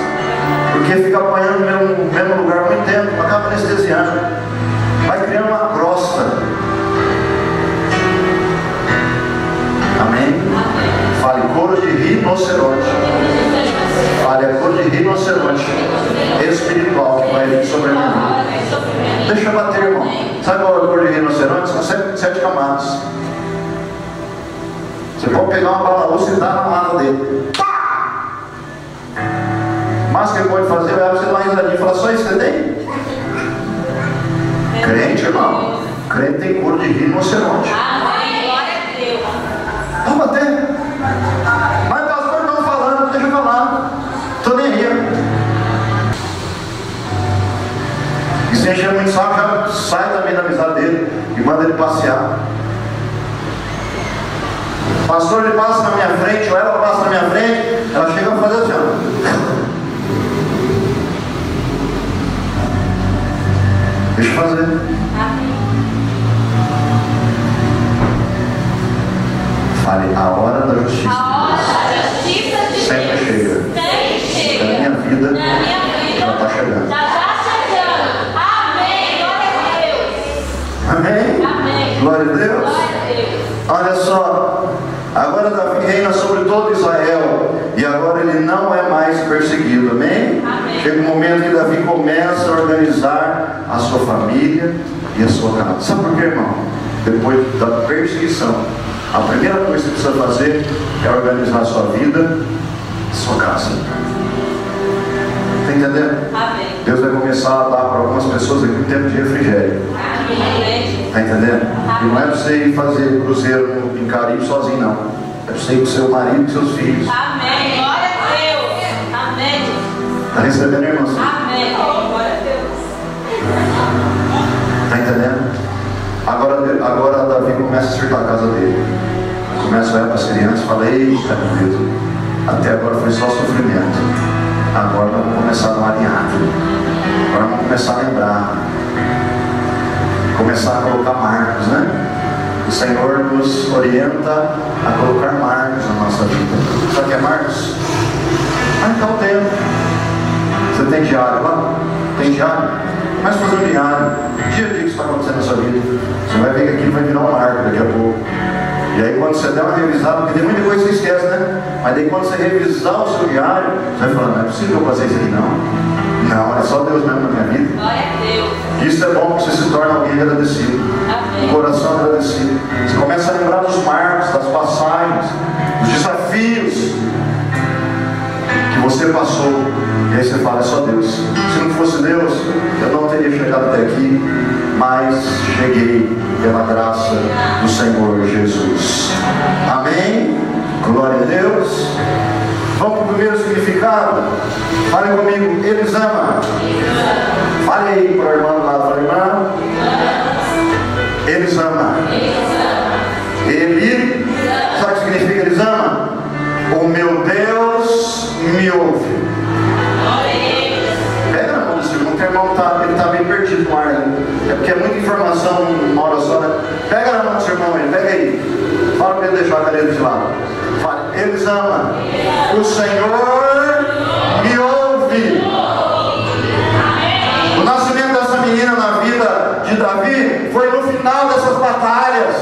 porque fica apanhando no mesmo lugar muito tempo, acaba anestesiando, vai criando uma crosta. Amém? Fale couro de rinoceronte. Fale a couro de rinoceronte espiritual que vai vir sobre a minha vida. Deixa eu bater, irmão. Sabe qual é o couro de rinoceronte? São 7 camadas. Você pode pegar uma balaúça e dar na mata dele. Pá! Mas o que ele pode fazer é você dar uma risadinha e falar, só isso que você tem? Crente, irmão. Crente tem couro de rinoceronte. Vamos bater. Mas pastor, estão falando, deixa eu falar. Estou nem aí. E se encher muito saco, já sai também da amizade dele e manda ele passear. O pastor, ele passa na minha frente, ou ela passa na minha frente, ela chega a fazer assim, ó. Deixa eu fazer. Fale, a hora da justiça. A hora da justiça de sempre chega. Na minha vida, já está chegando. Já está chegando. Amém. Glória a Deus. Amém. Amém. Glória a Deus. Olha só. Agora Davi reina sobre todo Israel. E agora ele não é mais perseguido. Amém? Amém. Chega um momento que Davi começa a organizar a sua família e a sua casa. Sabe por quê, irmão? Depois da perseguição, a primeira coisa que você precisa fazer é organizar a sua vida, a sua casa. Está entendendo? Amém. Deus vai começar a dar para algumas pessoas aqui um tempo de refrigério. Está entendendo? Amém. E não é para você ir fazer cruzeiro em Caribe sozinho, não. É para você ir com seu marido e com seus filhos. Amém. Glória a Deus. Amém. Está recebendo, irmãos? Amém. Glória a Deus. Está entendendo? Agora Davi começa a acertar a casa dele. Começa a olhar para as crianças e fala, eita meu Deus, até agora foi só sofrimento. Agora vamos começar a dar uma alinhada. Agora vamos começar a lembrar. Começar a colocar marcos, né? O Senhor nos orienta a colocar marcos na nossa vida. Sabe o que é marcos? Marcar o tempo. Você tem diário lá? Tem diário? Mas fazer um diário. Dia a dia que está acontecendo na sua vida. Você vai ver que aquilo vai virar um marco daqui a pouco. E aí quando você der uma revisada, porque tem muita coisa que você esquece, né? Mas daí quando você revisar o seu diário, você vai falar, não é possível eu fazer isso aqui não. Não, é só Deus mesmo na minha vida. Glória a Deus. Isso é bom que você se torne alguém agradecido. Amém. Um coração agradecido. Você começa a lembrar dos marcos, das passagens, dos desafios que você passou. E aí você fala, é só Deus. Se não fosse Deus, eu não teria chegado até aqui. mas cheguei pela graça do Senhor Jesus. Amém? Glória a Deus. Vamos para o primeiro significado. Fale comigo, eles amam. Fale aí para o irmão lá, para o irmão. Eles amam. Ele, sabe o que significa eles amam? O meu Deus me ouve. Pega na mão do seu irmão, que o irmão ele está bem perdido no ar. É porque é muita informação numa hora só, né? Pega na mão do seu irmão aí, pega aí. Fala para ele deixar a cadeira de lado. Fala, eles amam. O Senhor me ouve. O nascimento dessa menina na vida de Davi foi no final dessas batalhas.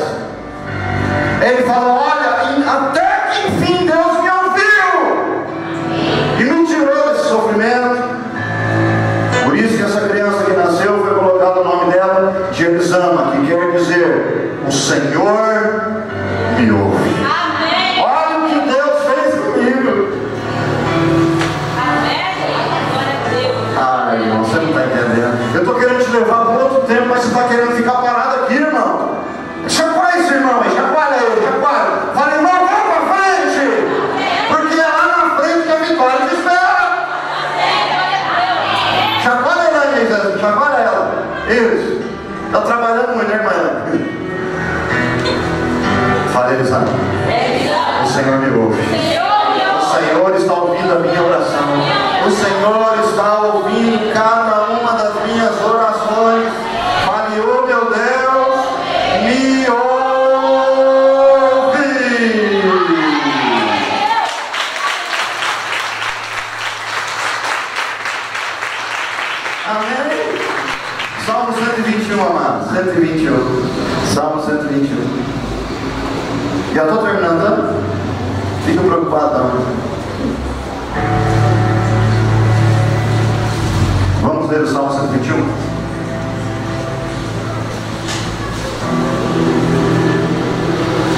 Ele falou, olha, até que enfim Deus me ouviu e me tirou desse sofrimento. Por isso que essa criança que nasceu foi colocado o nome dela de Elisama, que quer dizer, o Senhor me ouve. Amém. Olha o que Deus fez comigo. Ai, irmão, você não está entendendo. Eu estou querendo te levar por outro tempo, mas você está querendo ficar parado aqui, irmão. Chacoalha esse irmão aí, chacoalha ele, chacoalha. Fala, irmão, vamos para frente. Porque é lá na frente que a vitória te espera. Chacoalha ela aí, Jesus, chacoalha ela. Isso. Está trabalhando muito, né, irmã? Fala, Elisama. O Senhor me ouve. O Senhor está ouvindo a minha oração. O Senhor está ouvindo cada uma das minhas orações. Fale, oh meu Deus, me ouve. Amém? Salmo 121, amados. 121. Salmo 121. Já estou terminando, tá? Fica preocupado, não. Vamos ler o Salmo 121.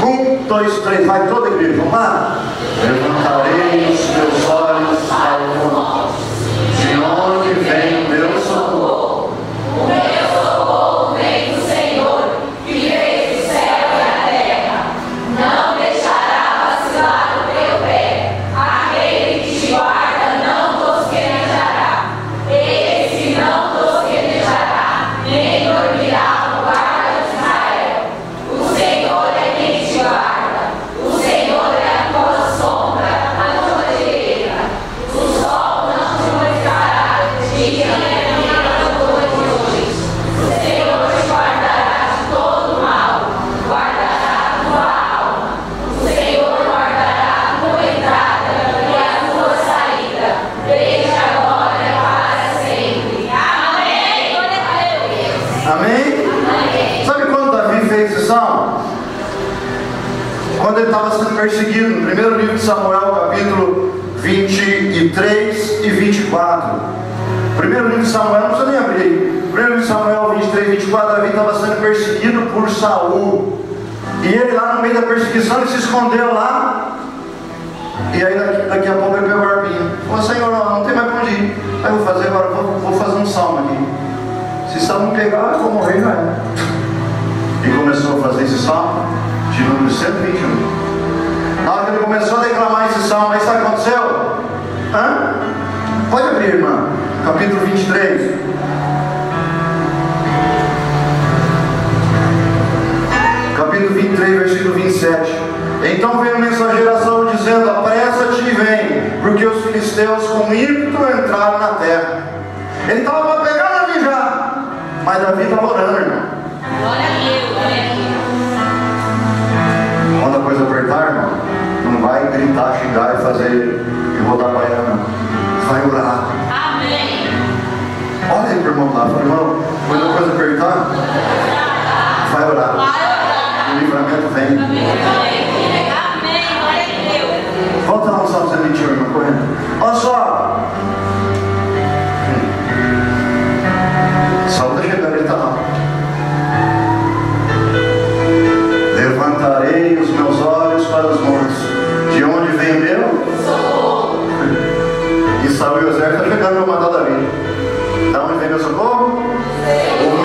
Um, dois, três, vai toda a igreja, vamos lá? Levantarei os meus olhos para o monte, de onde vem o meu socorro. O meu socorro vem do Senhor, que fez o céu e a terra. Não deixará vacilar o teu pé. Aquele que te guarda não tosquenejará. Esse não tosquenejará, nem dormirá no guarda de Israel. O Senhor é quem te guarda. O Senhor é a tua sombra, a tua direita. O sol não te molestará, dia nem a tua de noite. O Senhor te guardará de todo mal, guardará a tua alma. O Senhor guardará a tua entrada e a tua saída, desde agora e para sempre. Amém. Amém? Sabe quando Davi fez esse salmo? Quando ele estava sendo perseguido, no primeiro livro de Samuel, capítulo 23 e 24. Primeiro livro de Samuel, não precisa nem abrir. Primeiro livro de Samuel 23 e 24, Davi estava sendo perseguido por Saul. E ele lá no meio da perseguição, ele se escondeu lá. E aí daqui a pouco ele pegou a arpinha. Falou, Senhor, não tem mais para onde ir. Aí eu vou fazer agora, vou fazer um salmo aqui. Se Saul me pegar, eu vou morrer, não é? E começou a fazer esse salmo, de número 121. Na hora que ele começou a declamar esse salmo, aí sabe o que aconteceu? Hã? Pode abrir, irmã. Capítulo 23. Capítulo 23, versículo 27. Então veio o mensageiro a Saul dizendo, apressa-te e vem, porque os filisteus com ímpeto entraram na terra. Ele estava para pegar Davi já, mas Davi estava orando, irmão. Glória a Deus, glória a Deus. Quando a coisa apertar, irmão, não vai gritar, xingar e fazer e rodar para ela, não. Vai orar. Amém. Olha aí pro irmão lá, fala, irmão, quando a coisa apertar, vai orar. O livramento vem. Amém, glória a Deus. Volta lá no Salmo 121, irmão, correndo. Olha só. Saul está chegando, ele está lá. Levantarei os meus olhos para os montes. De onde vem o meu? Socorro. E Saul e o exército está chegando para matar Davi. Da onde vem meu socorro? O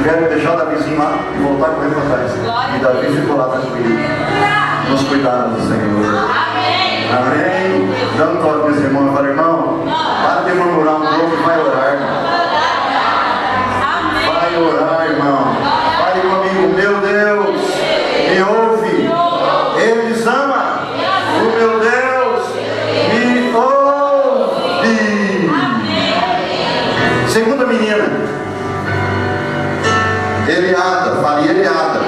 tiveram que deixar Davizinho lá e voltar correndo para trás. E Davi ficou lá tranquilo. Nos cuidados do Senhor. Amém. Amém. Dá um toque nesse irmão e fala, irmão, para de murmurar um pouco e vai orar, irmão. Vai orar, irmão. Fale comigo, meu Deus, me ouve. Eles amam. O meu Deus me ouve. Segunda menina. Eliada. Fale Eliada.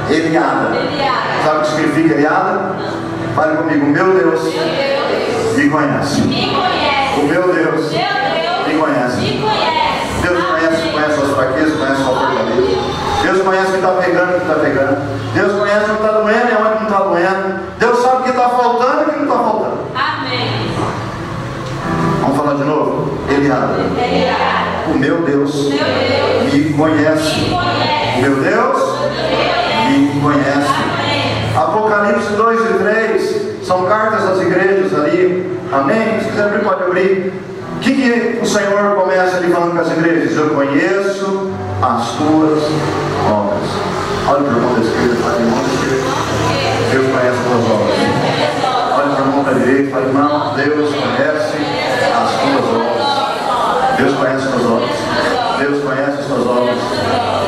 Eliada. Sabe o que significa Eliada? Fale comigo, meu Deus me conhece. O meu Deus me conhece. Deus conhece suas fraquezas, conhece sua fortaleza. Deus conhece o que está pegando e o que está pegando. Deus conhece o que está doendo e onde não está doendo. Deus sabe o que está faltando e o que não está faltando. Amém. Vamos falar de novo? Eliada. O meu Deus me conhece. O meu Deus me conhece. Apocalipse 2 e 3 são cartas às igrejas ali. Amém? Se quiser abrir, pode abrir. O que o Senhor começa ali falando com as igrejas? Eu conheço as tuas obras. Olha para o irmão da esquerda e fala, irmão da esquerda, Deus conhece as tuas obras. Olha para o irmão da direita e fala, irmão, Deus conhece as tuas obras. Deus conhece as tuas obras. Deus conhece as tuas obras.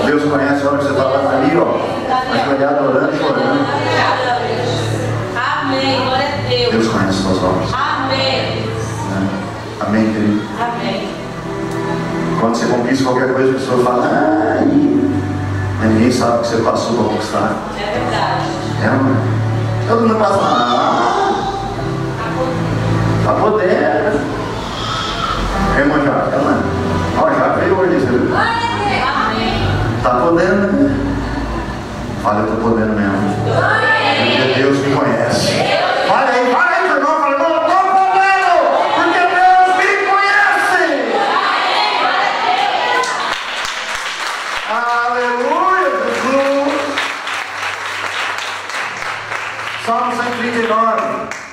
Deus conhece a hora que você está lá ali, ó, ajoelhado, orando e chorando. Amém. Glória a Deus. Deus conhece as tuas obras. Amém. Amém, querido? Amém. Quando você conquista qualquer coisa, a pessoa fala, mas ninguém sabe o que você passou para conquistar. É verdade. Todo mundo passa lá. Está podendo. Irmã Jaca, ela ó, já veio hoje, viu? Amém. Está podendo, né? Fala, eu estou podendo mesmo. Porque Deus me conhece. Fala aí, meu irmão, fala, irmão, eu estou podendo, porque Deus me conhece. Aleluia, Jesus. Salmo 139.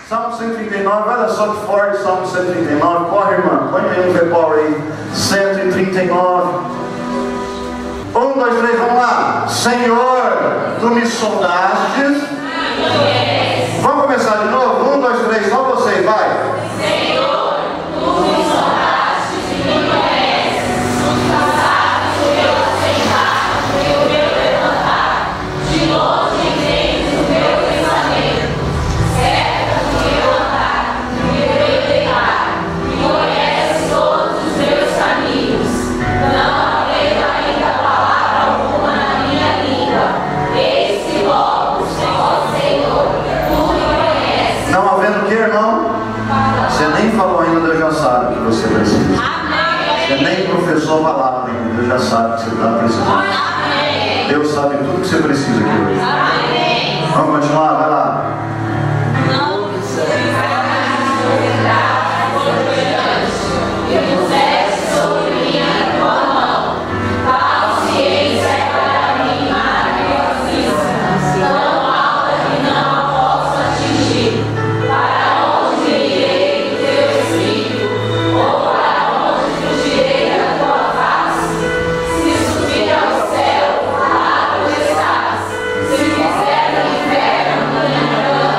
Salmo 139, olha só que forte, Salmo 139. Corre, irmã, põe aí um repórter aí. 139. 1, 2, 3, vamos lá. Senhor, tu me sondastes. Vamos começar de novo? 1, 2, 3, só você, vai. Senhor, tu me sondaste e me conheces. Tu sabes o meu assentar e o meu levantar. De longe entendes o meu pensamento. Cercas o meu andar e o meu deitar. E conheces todos os meus caminhos. Não aprendo ainda palavra alguma na minha língua. Eis que logo, Senhor, tu me conheces. Não havendo o que, irmão? Você nem falou ainda, Deus já sabe o que você precisa. Você nem professou a palavra ainda, Deus já sabe o que você está precisando. Deus sabe tudo o que você precisa aqui hoje. Vamos continuar? Vai lá. E puseste sobre mim a tua mão. Tal ciência é para mim maravilhosíssima, tão alta que não a posso atingir. Para onde irei do teu espírito? Ou para onde fugirei da tua face? Se subir ao céu, lá tu estás. Se fizer no inferno minha cama.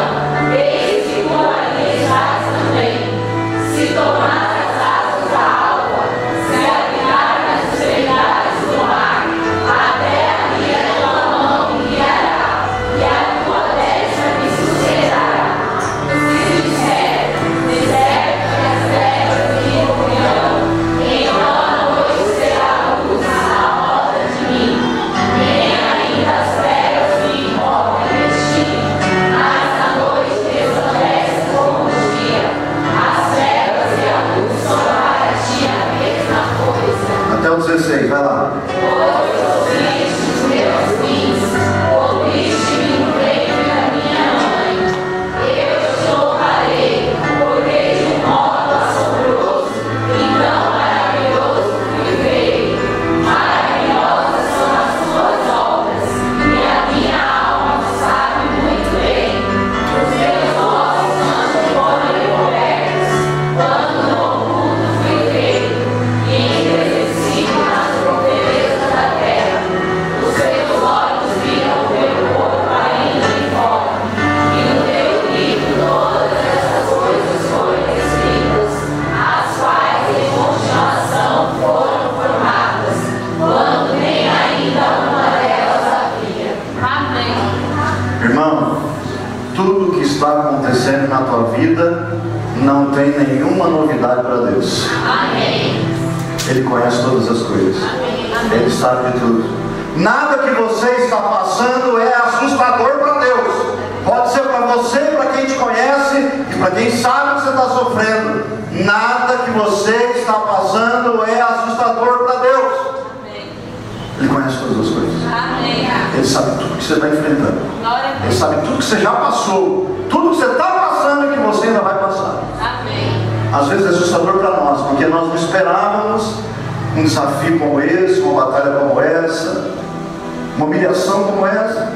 tudo que está acontecendo na tua vida não tem nenhuma novidade para Deus. Amém. Ele conhece todas as coisas. Ele sabe de tudo. Nada que você está passando é assustador para Deus. Pode ser para você, para quem te conhece e para quem sabe que você está sofrendo. Nada que você está passando é assustador para Deus. Ele conhece todas as coisas. Ele sabe tudo que você está enfrentando. Ele sabe tudo que você já passou. Tudo que você está passando e que você ainda vai passar. Às vezes é assustador para nós, porque nós não esperávamos um desafio como esse, uma batalha como essa, uma humilhação como essa.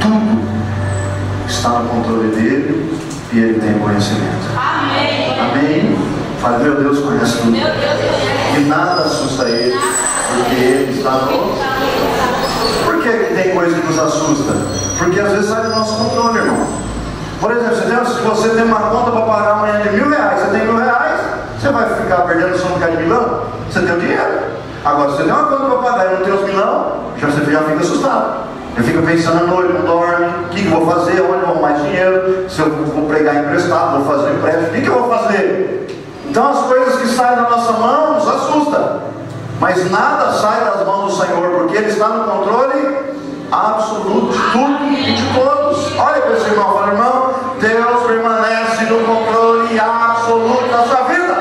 Tudo está no controle dele e ele tem conhecimento. Amém? Fale, meu Deus conhece tudo. E nada assusta ele, porque ele está no... Por que tem coisa que nos assusta? Porque às vezes sai do nosso controle, irmão. Por exemplo, se você tem uma conta para pagar amanhã de R$1.000, você tem R$1.000, você vai ficar perdendo só um bocado de milão? Você tem o dinheiro. Agora, se você tem uma conta para pagar e não tem os milão, você já fica assustado. Você fica pensando à noite, não dorme, o que eu vou fazer, onde eu vou mais dinheiro, se eu vou pregar emprestado, vou fazer empréstimo, o que eu vou fazer? Então as coisas que saem da nossa mão nos assustam. Mas nada sai das mãos do Senhor, porque Ele está no controle absoluto de tudo e de todos. Olha para esse irmão, fala, irmão, Deus permanece no controle absoluto da sua vida.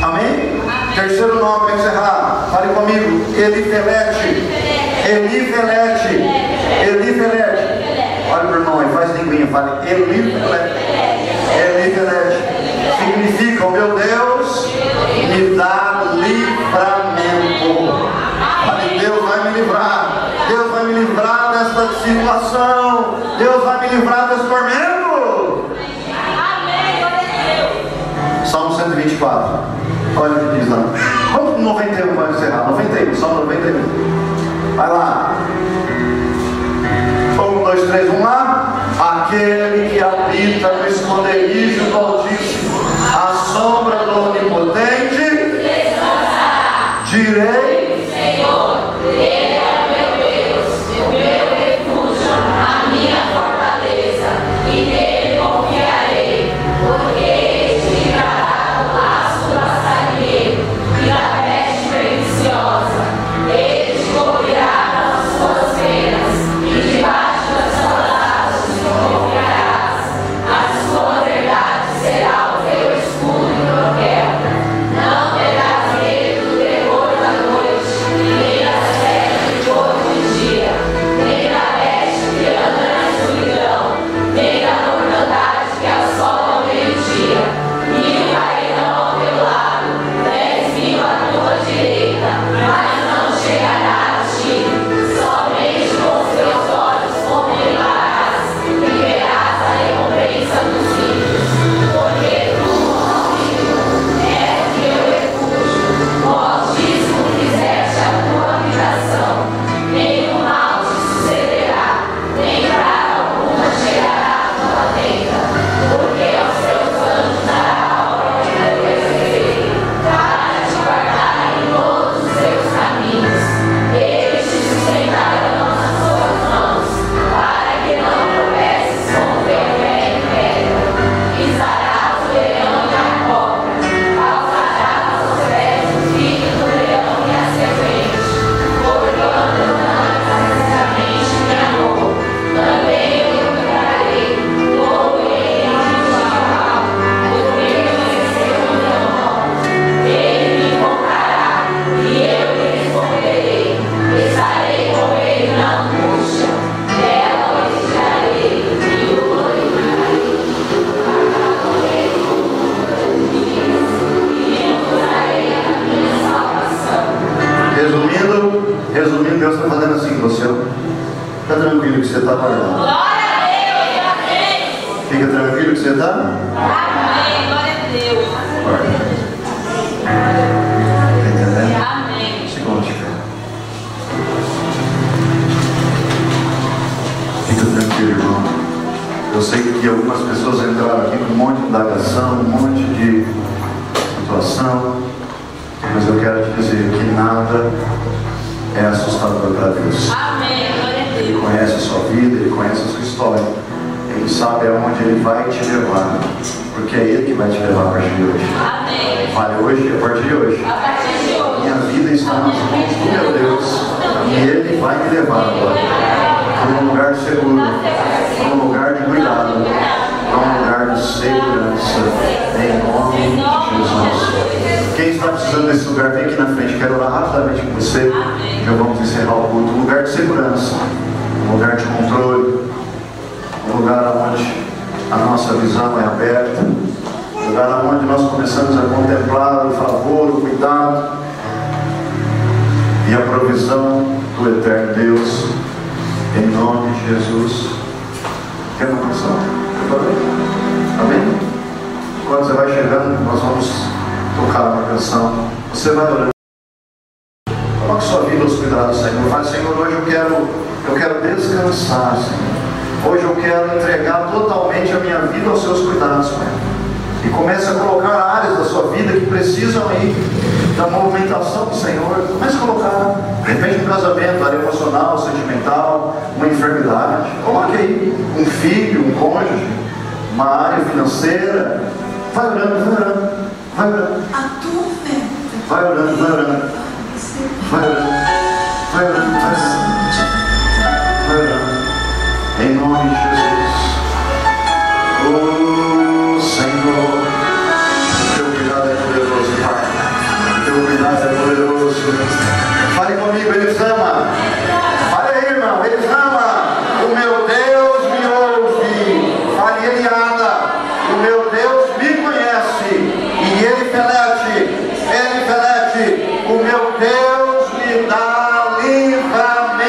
Amém? Terceiro nome para encerrar, fale comigo, Elifelete. Elifelete. Elifelete. Olha para o irmão aí, faz linguinha, fale Elifelete. Elifelete. Significa, o meu Deus me dá livramento. Fale, Deus vai me livrar. Deus vai me livrar desta situação. Deus vai me livrar desse tormento. Salmo 124. Olha o que diz lá. Vamos para 91 para encerrar. 91, Salmo 91. Vai lá. 1, 2, 3, vamos lá. Aquele que habita no esconderijo do Altíssimo, à sombra do Onipotente, direi: Senhor, Ele é meu Deus, o meu refúgio, a minha fortaleza, e nele confiarei, porque Ele te livrará do laço do passarinheiro e da peste perniciosa. Ele te cobrirá com as suas penas, e debaixo das suas asas te confiarás. A sua verdade será o teu escudo e troquel. Não terás medo do terror da noite, nem das pedras de fogo de dia, nem da peste que anda na escuridão, nem da mortandade que assola ao meio-dia. 1000 cairão ao teu lado, 10.000 à tua direita, mas não chegará a ti. Somente com os teus olhos contemplarás e verás a recompensa dos ímpios, porque tu, ó Deus, és meu refúgio. O Altíssimo fizeste a tua habitação. Nenhum mal te sucederá, nem praga alguma chegará à tua tenda, porque aos teus anjos dará ordem a teu respeito, para te guardar em todos os teus caminhos. Eles te sustentarão nas suas mãos, para que não tropeces com o teu pé em pedra. Pisarás o leão e a cobra, calçarás aos pés o filho do leão e a serpente. Porque o Adonai precisamente me amou, também eu o livrarei, como ele individual, porque conheceu o meu nome. Ele me invocará, e eu lhe responderei. Estarei com ele na angústia, dela o livrarei e o glorificarei. Resumindo, Deus está fazendo assim com você. Fica tranquilo que você está fazendo. Glória a Deus, amém. Fica tranquilo que você está. Amém, glória a Deus. Está entendendo? Amém. Se conte. Fica tranquilo, irmão. Eu sei que algumas pessoas entraram aqui com um monte de indagação, um monte de situação, mas eu quero te dizer que nada é assustador para Deus. Amém. Glória a Ele Deus. conhece a sua vida, Ele conhece a sua história. Ele sabe aonde Ele vai te levar, porque é Ele que vai te levar a partir de hoje. Amém. Fale hoje, a partir de hoje. A partir de hoje. Minha vida está nas mãos do meu Deus, e Ele vai me levar agora para um lugar seguro, para um lugar de cuidado, para um lugar de segurança, em nome de Jesus. Quem está precisando desse lugar, vem aqui na frente. Quero orar rapidamente com você. Já vamos encerrar o culto. Um lugar de segurança, um lugar de controle, um lugar onde a nossa visão é aberta, um lugar onde nós começamos a contemplar o favor, o cuidado e a provisão do eterno Deus, em nome de Jesus. Quer uma canção? Amém? Quando você vai chegando, nós vamos tocar uma canção. Você vai orando. Coloque sua vida aos cuidados do Senhor. Fale, Senhor, hoje eu quero descansar, Senhor. Hoje eu quero entregar totalmente a minha vida aos seus cuidados, Pai. E comece a colocar áreas da sua vida que precisam aí da movimentação do Senhor. Comece a colocar, de repente, um casamento, área emocional, sentimental, uma enfermidade. Coloque aí um filho, um cônjuge, uma área financeira. Vai orando, vai orando, vai orando. Vai orando, vai orando. Vai orando, vai orando, vai orando. Vai orando. Em nome de Jesus. Oh Senhor, teu cuidado é poderoso, Pai. Teu cuidado é poderoso. Fale comigo, Ele ama. Fale aí, irmão, Ele ama. O meu Deus me ouve. Fale, Eliada. O meu Deus me conhece. E Ele pelete. O meu Deus me dá livramento.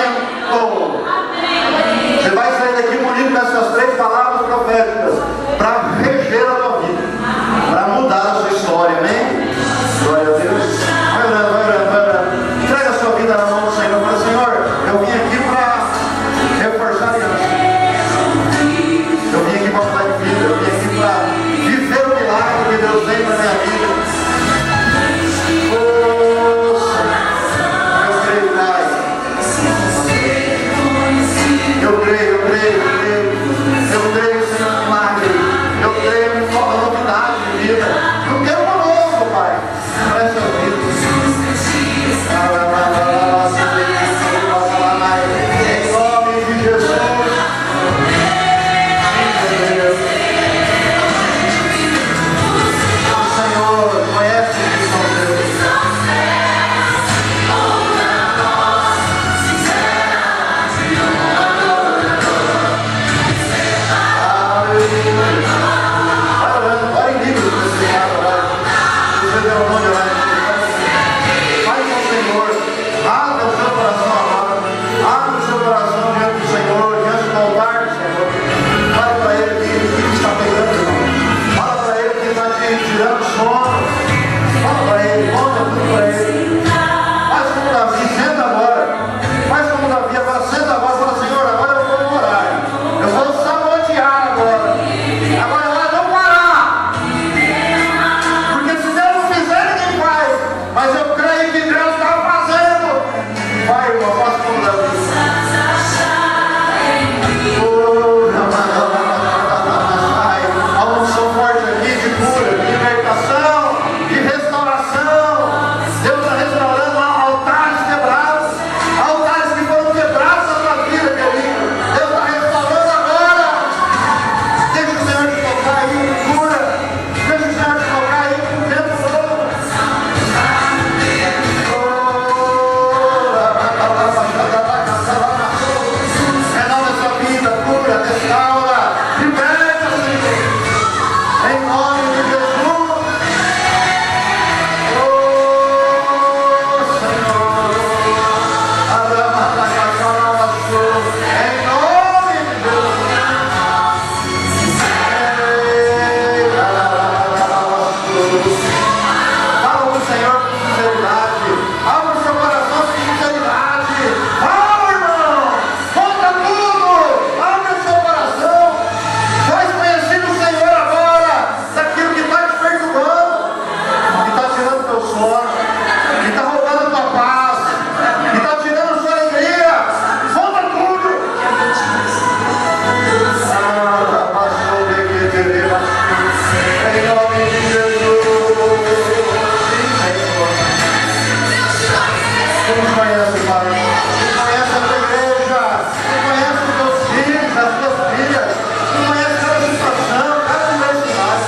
Tu nos conhece, Pai. Tu conhece a tua igreja. Tu conhece os teus filhos, as tuas filhas. Tu conhece cada situação, cada diversidade,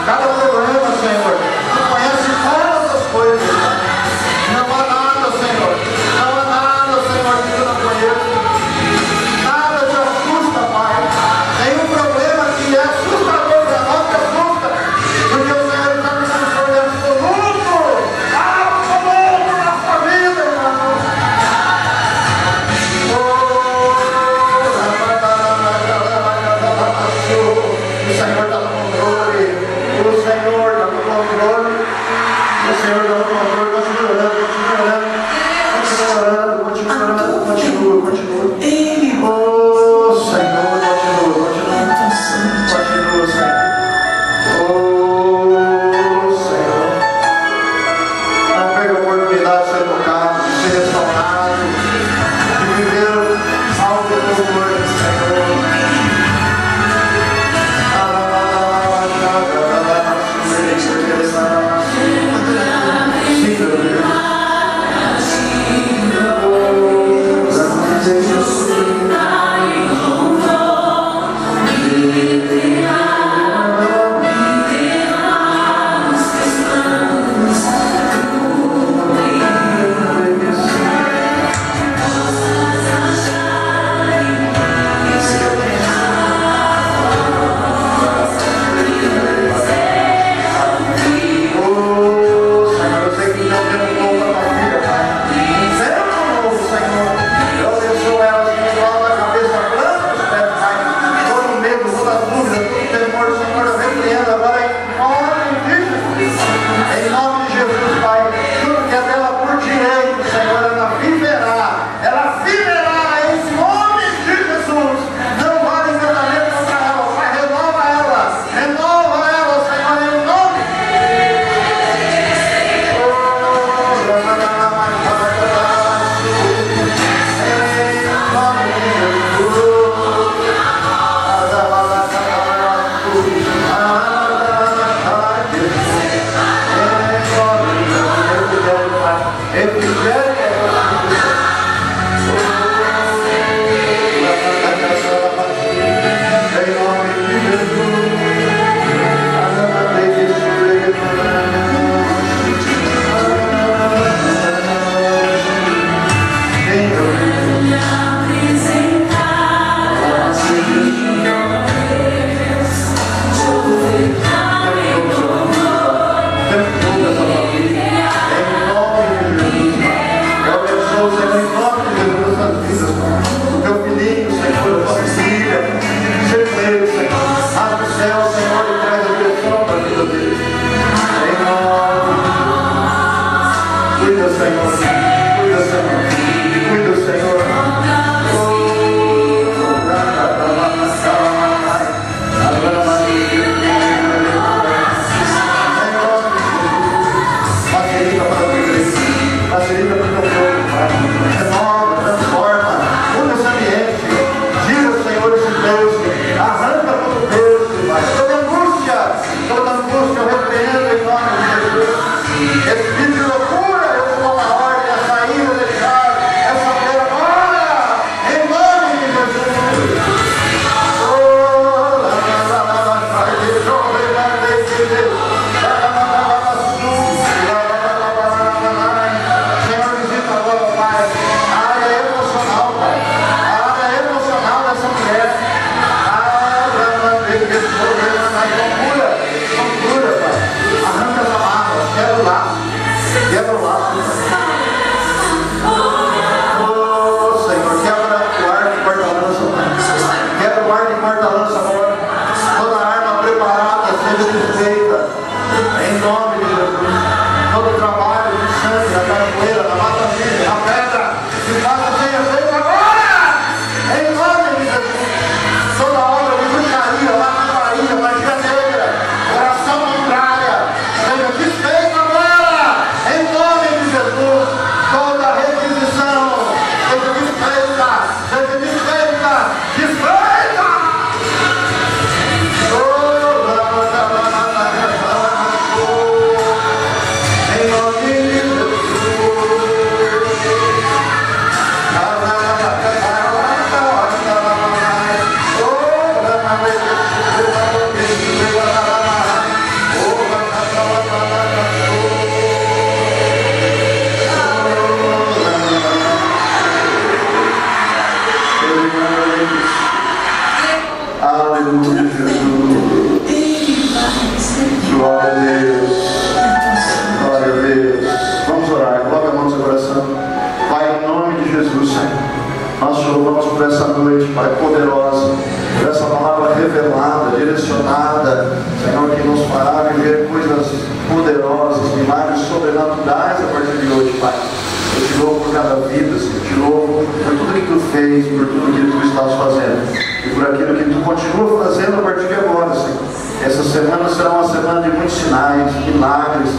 cada problema, Senhor. Tu conhece todas as coisas. Não há nada, Senhor. Não há nada, Senhor, que tu não conheça. Nada te assusta, Pai. Nenhum problema que é assustador para nós te assusta. Porque o Senhor está no controle absoluto. Absoluto na sua vida, irmão. O Senhor está no controle. O Senhor está no controle. O Senhor está no controle. Continua orando. Continua orando. Continua. Oh, Senhor, continua, Senhor. Oh, Senhor. Não perca a oportunidade de ser tocado, de ser restaurado, de viver algo do louvor, Senhor. Espírito de loucura, eu vou na ordem, a saída, deixar essa mulher agora. Pai, poderosa, por essa palavra revelada, direcionada, Senhor, que nos fará viver coisas poderosas, milagres sobrenaturais a partir de hoje, Pai. Eu te louvo por cada vida, Senhor. Eu te louvo por tudo que tu fez, por tudo que tu estás fazendo e por aquilo que tu continua fazendo a partir de agora, Senhor. Essa semana será uma semana de muitos sinais, milagres,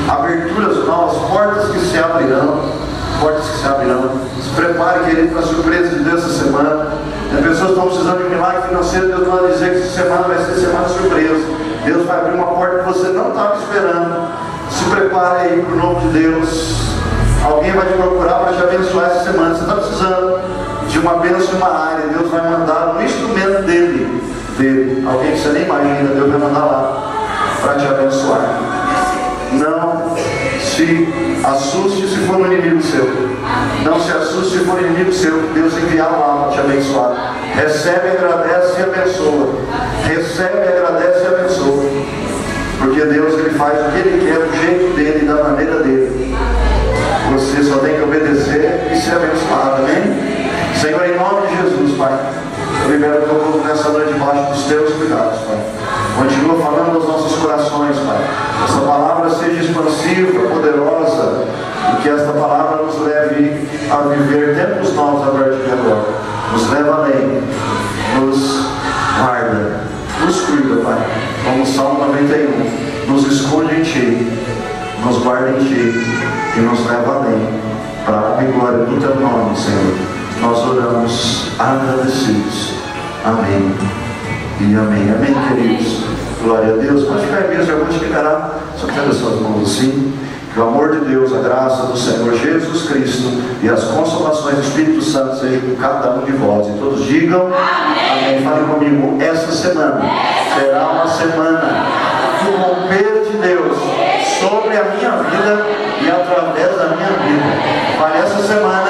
aberturas novas, portas que se abrirão. Portas que se abrirão. Se prepare, querido, para a surpresa de Deus essa semana. As pessoas estão precisando de um milagre financeiro. Deus vai dizer que essa semana vai ser semana surpresa. Deus vai abrir uma porta que você não estava esperando. Se prepare aí para o nome de Deus. Alguém vai te procurar para te abençoar essa semana. Você está precisando de uma bênção em uma área. Deus vai mandar um instrumento dele. Alguém que você nem imagina, Deus vai mandar lá para te abençoar. Não se assuste se for um inimigo seu. Não se assuste se for um inimigo seu. Deus enviar lá para te abençoar. Recebe, agradece e abençoa. Recebe, agradece e abençoa. Porque Deus, Ele faz o que Ele quer, do jeito dele e da maneira dele. Você só tem que obedecer e ser abençoado, amém? Senhor, em nome de Jesus, Pai, eu libero o teu povo nessa noite debaixo dos teus cuidados, Pai. Continua falando aos nossos corações, Pai. Essa palavra seja expansiva, poderosa, e que esta palavra nos leve a viver tempos novos a partir de agora. Nos leva além, nos guarda, nos cuida, Pai. Como o Salmo 91, nos esconde em Ti, nos guarda em Ti e nos leva além, para a glória do Teu nome, Senhor. Nós oramos agradecidos. Amém e amém. Amém, queridos. Glória a Deus. Pode ficar mesmo, já multiplicará. Só quero as suas mãos assim. Que o amor de Deus, a graça do Senhor Jesus Cristo e as consolações do Espírito Santo sejam com cada um de vós. E todos digam amém. Fale comigo. Essa semana será uma semana do romper de Deus sobre a minha vida e através da minha vida. Fale essa semana.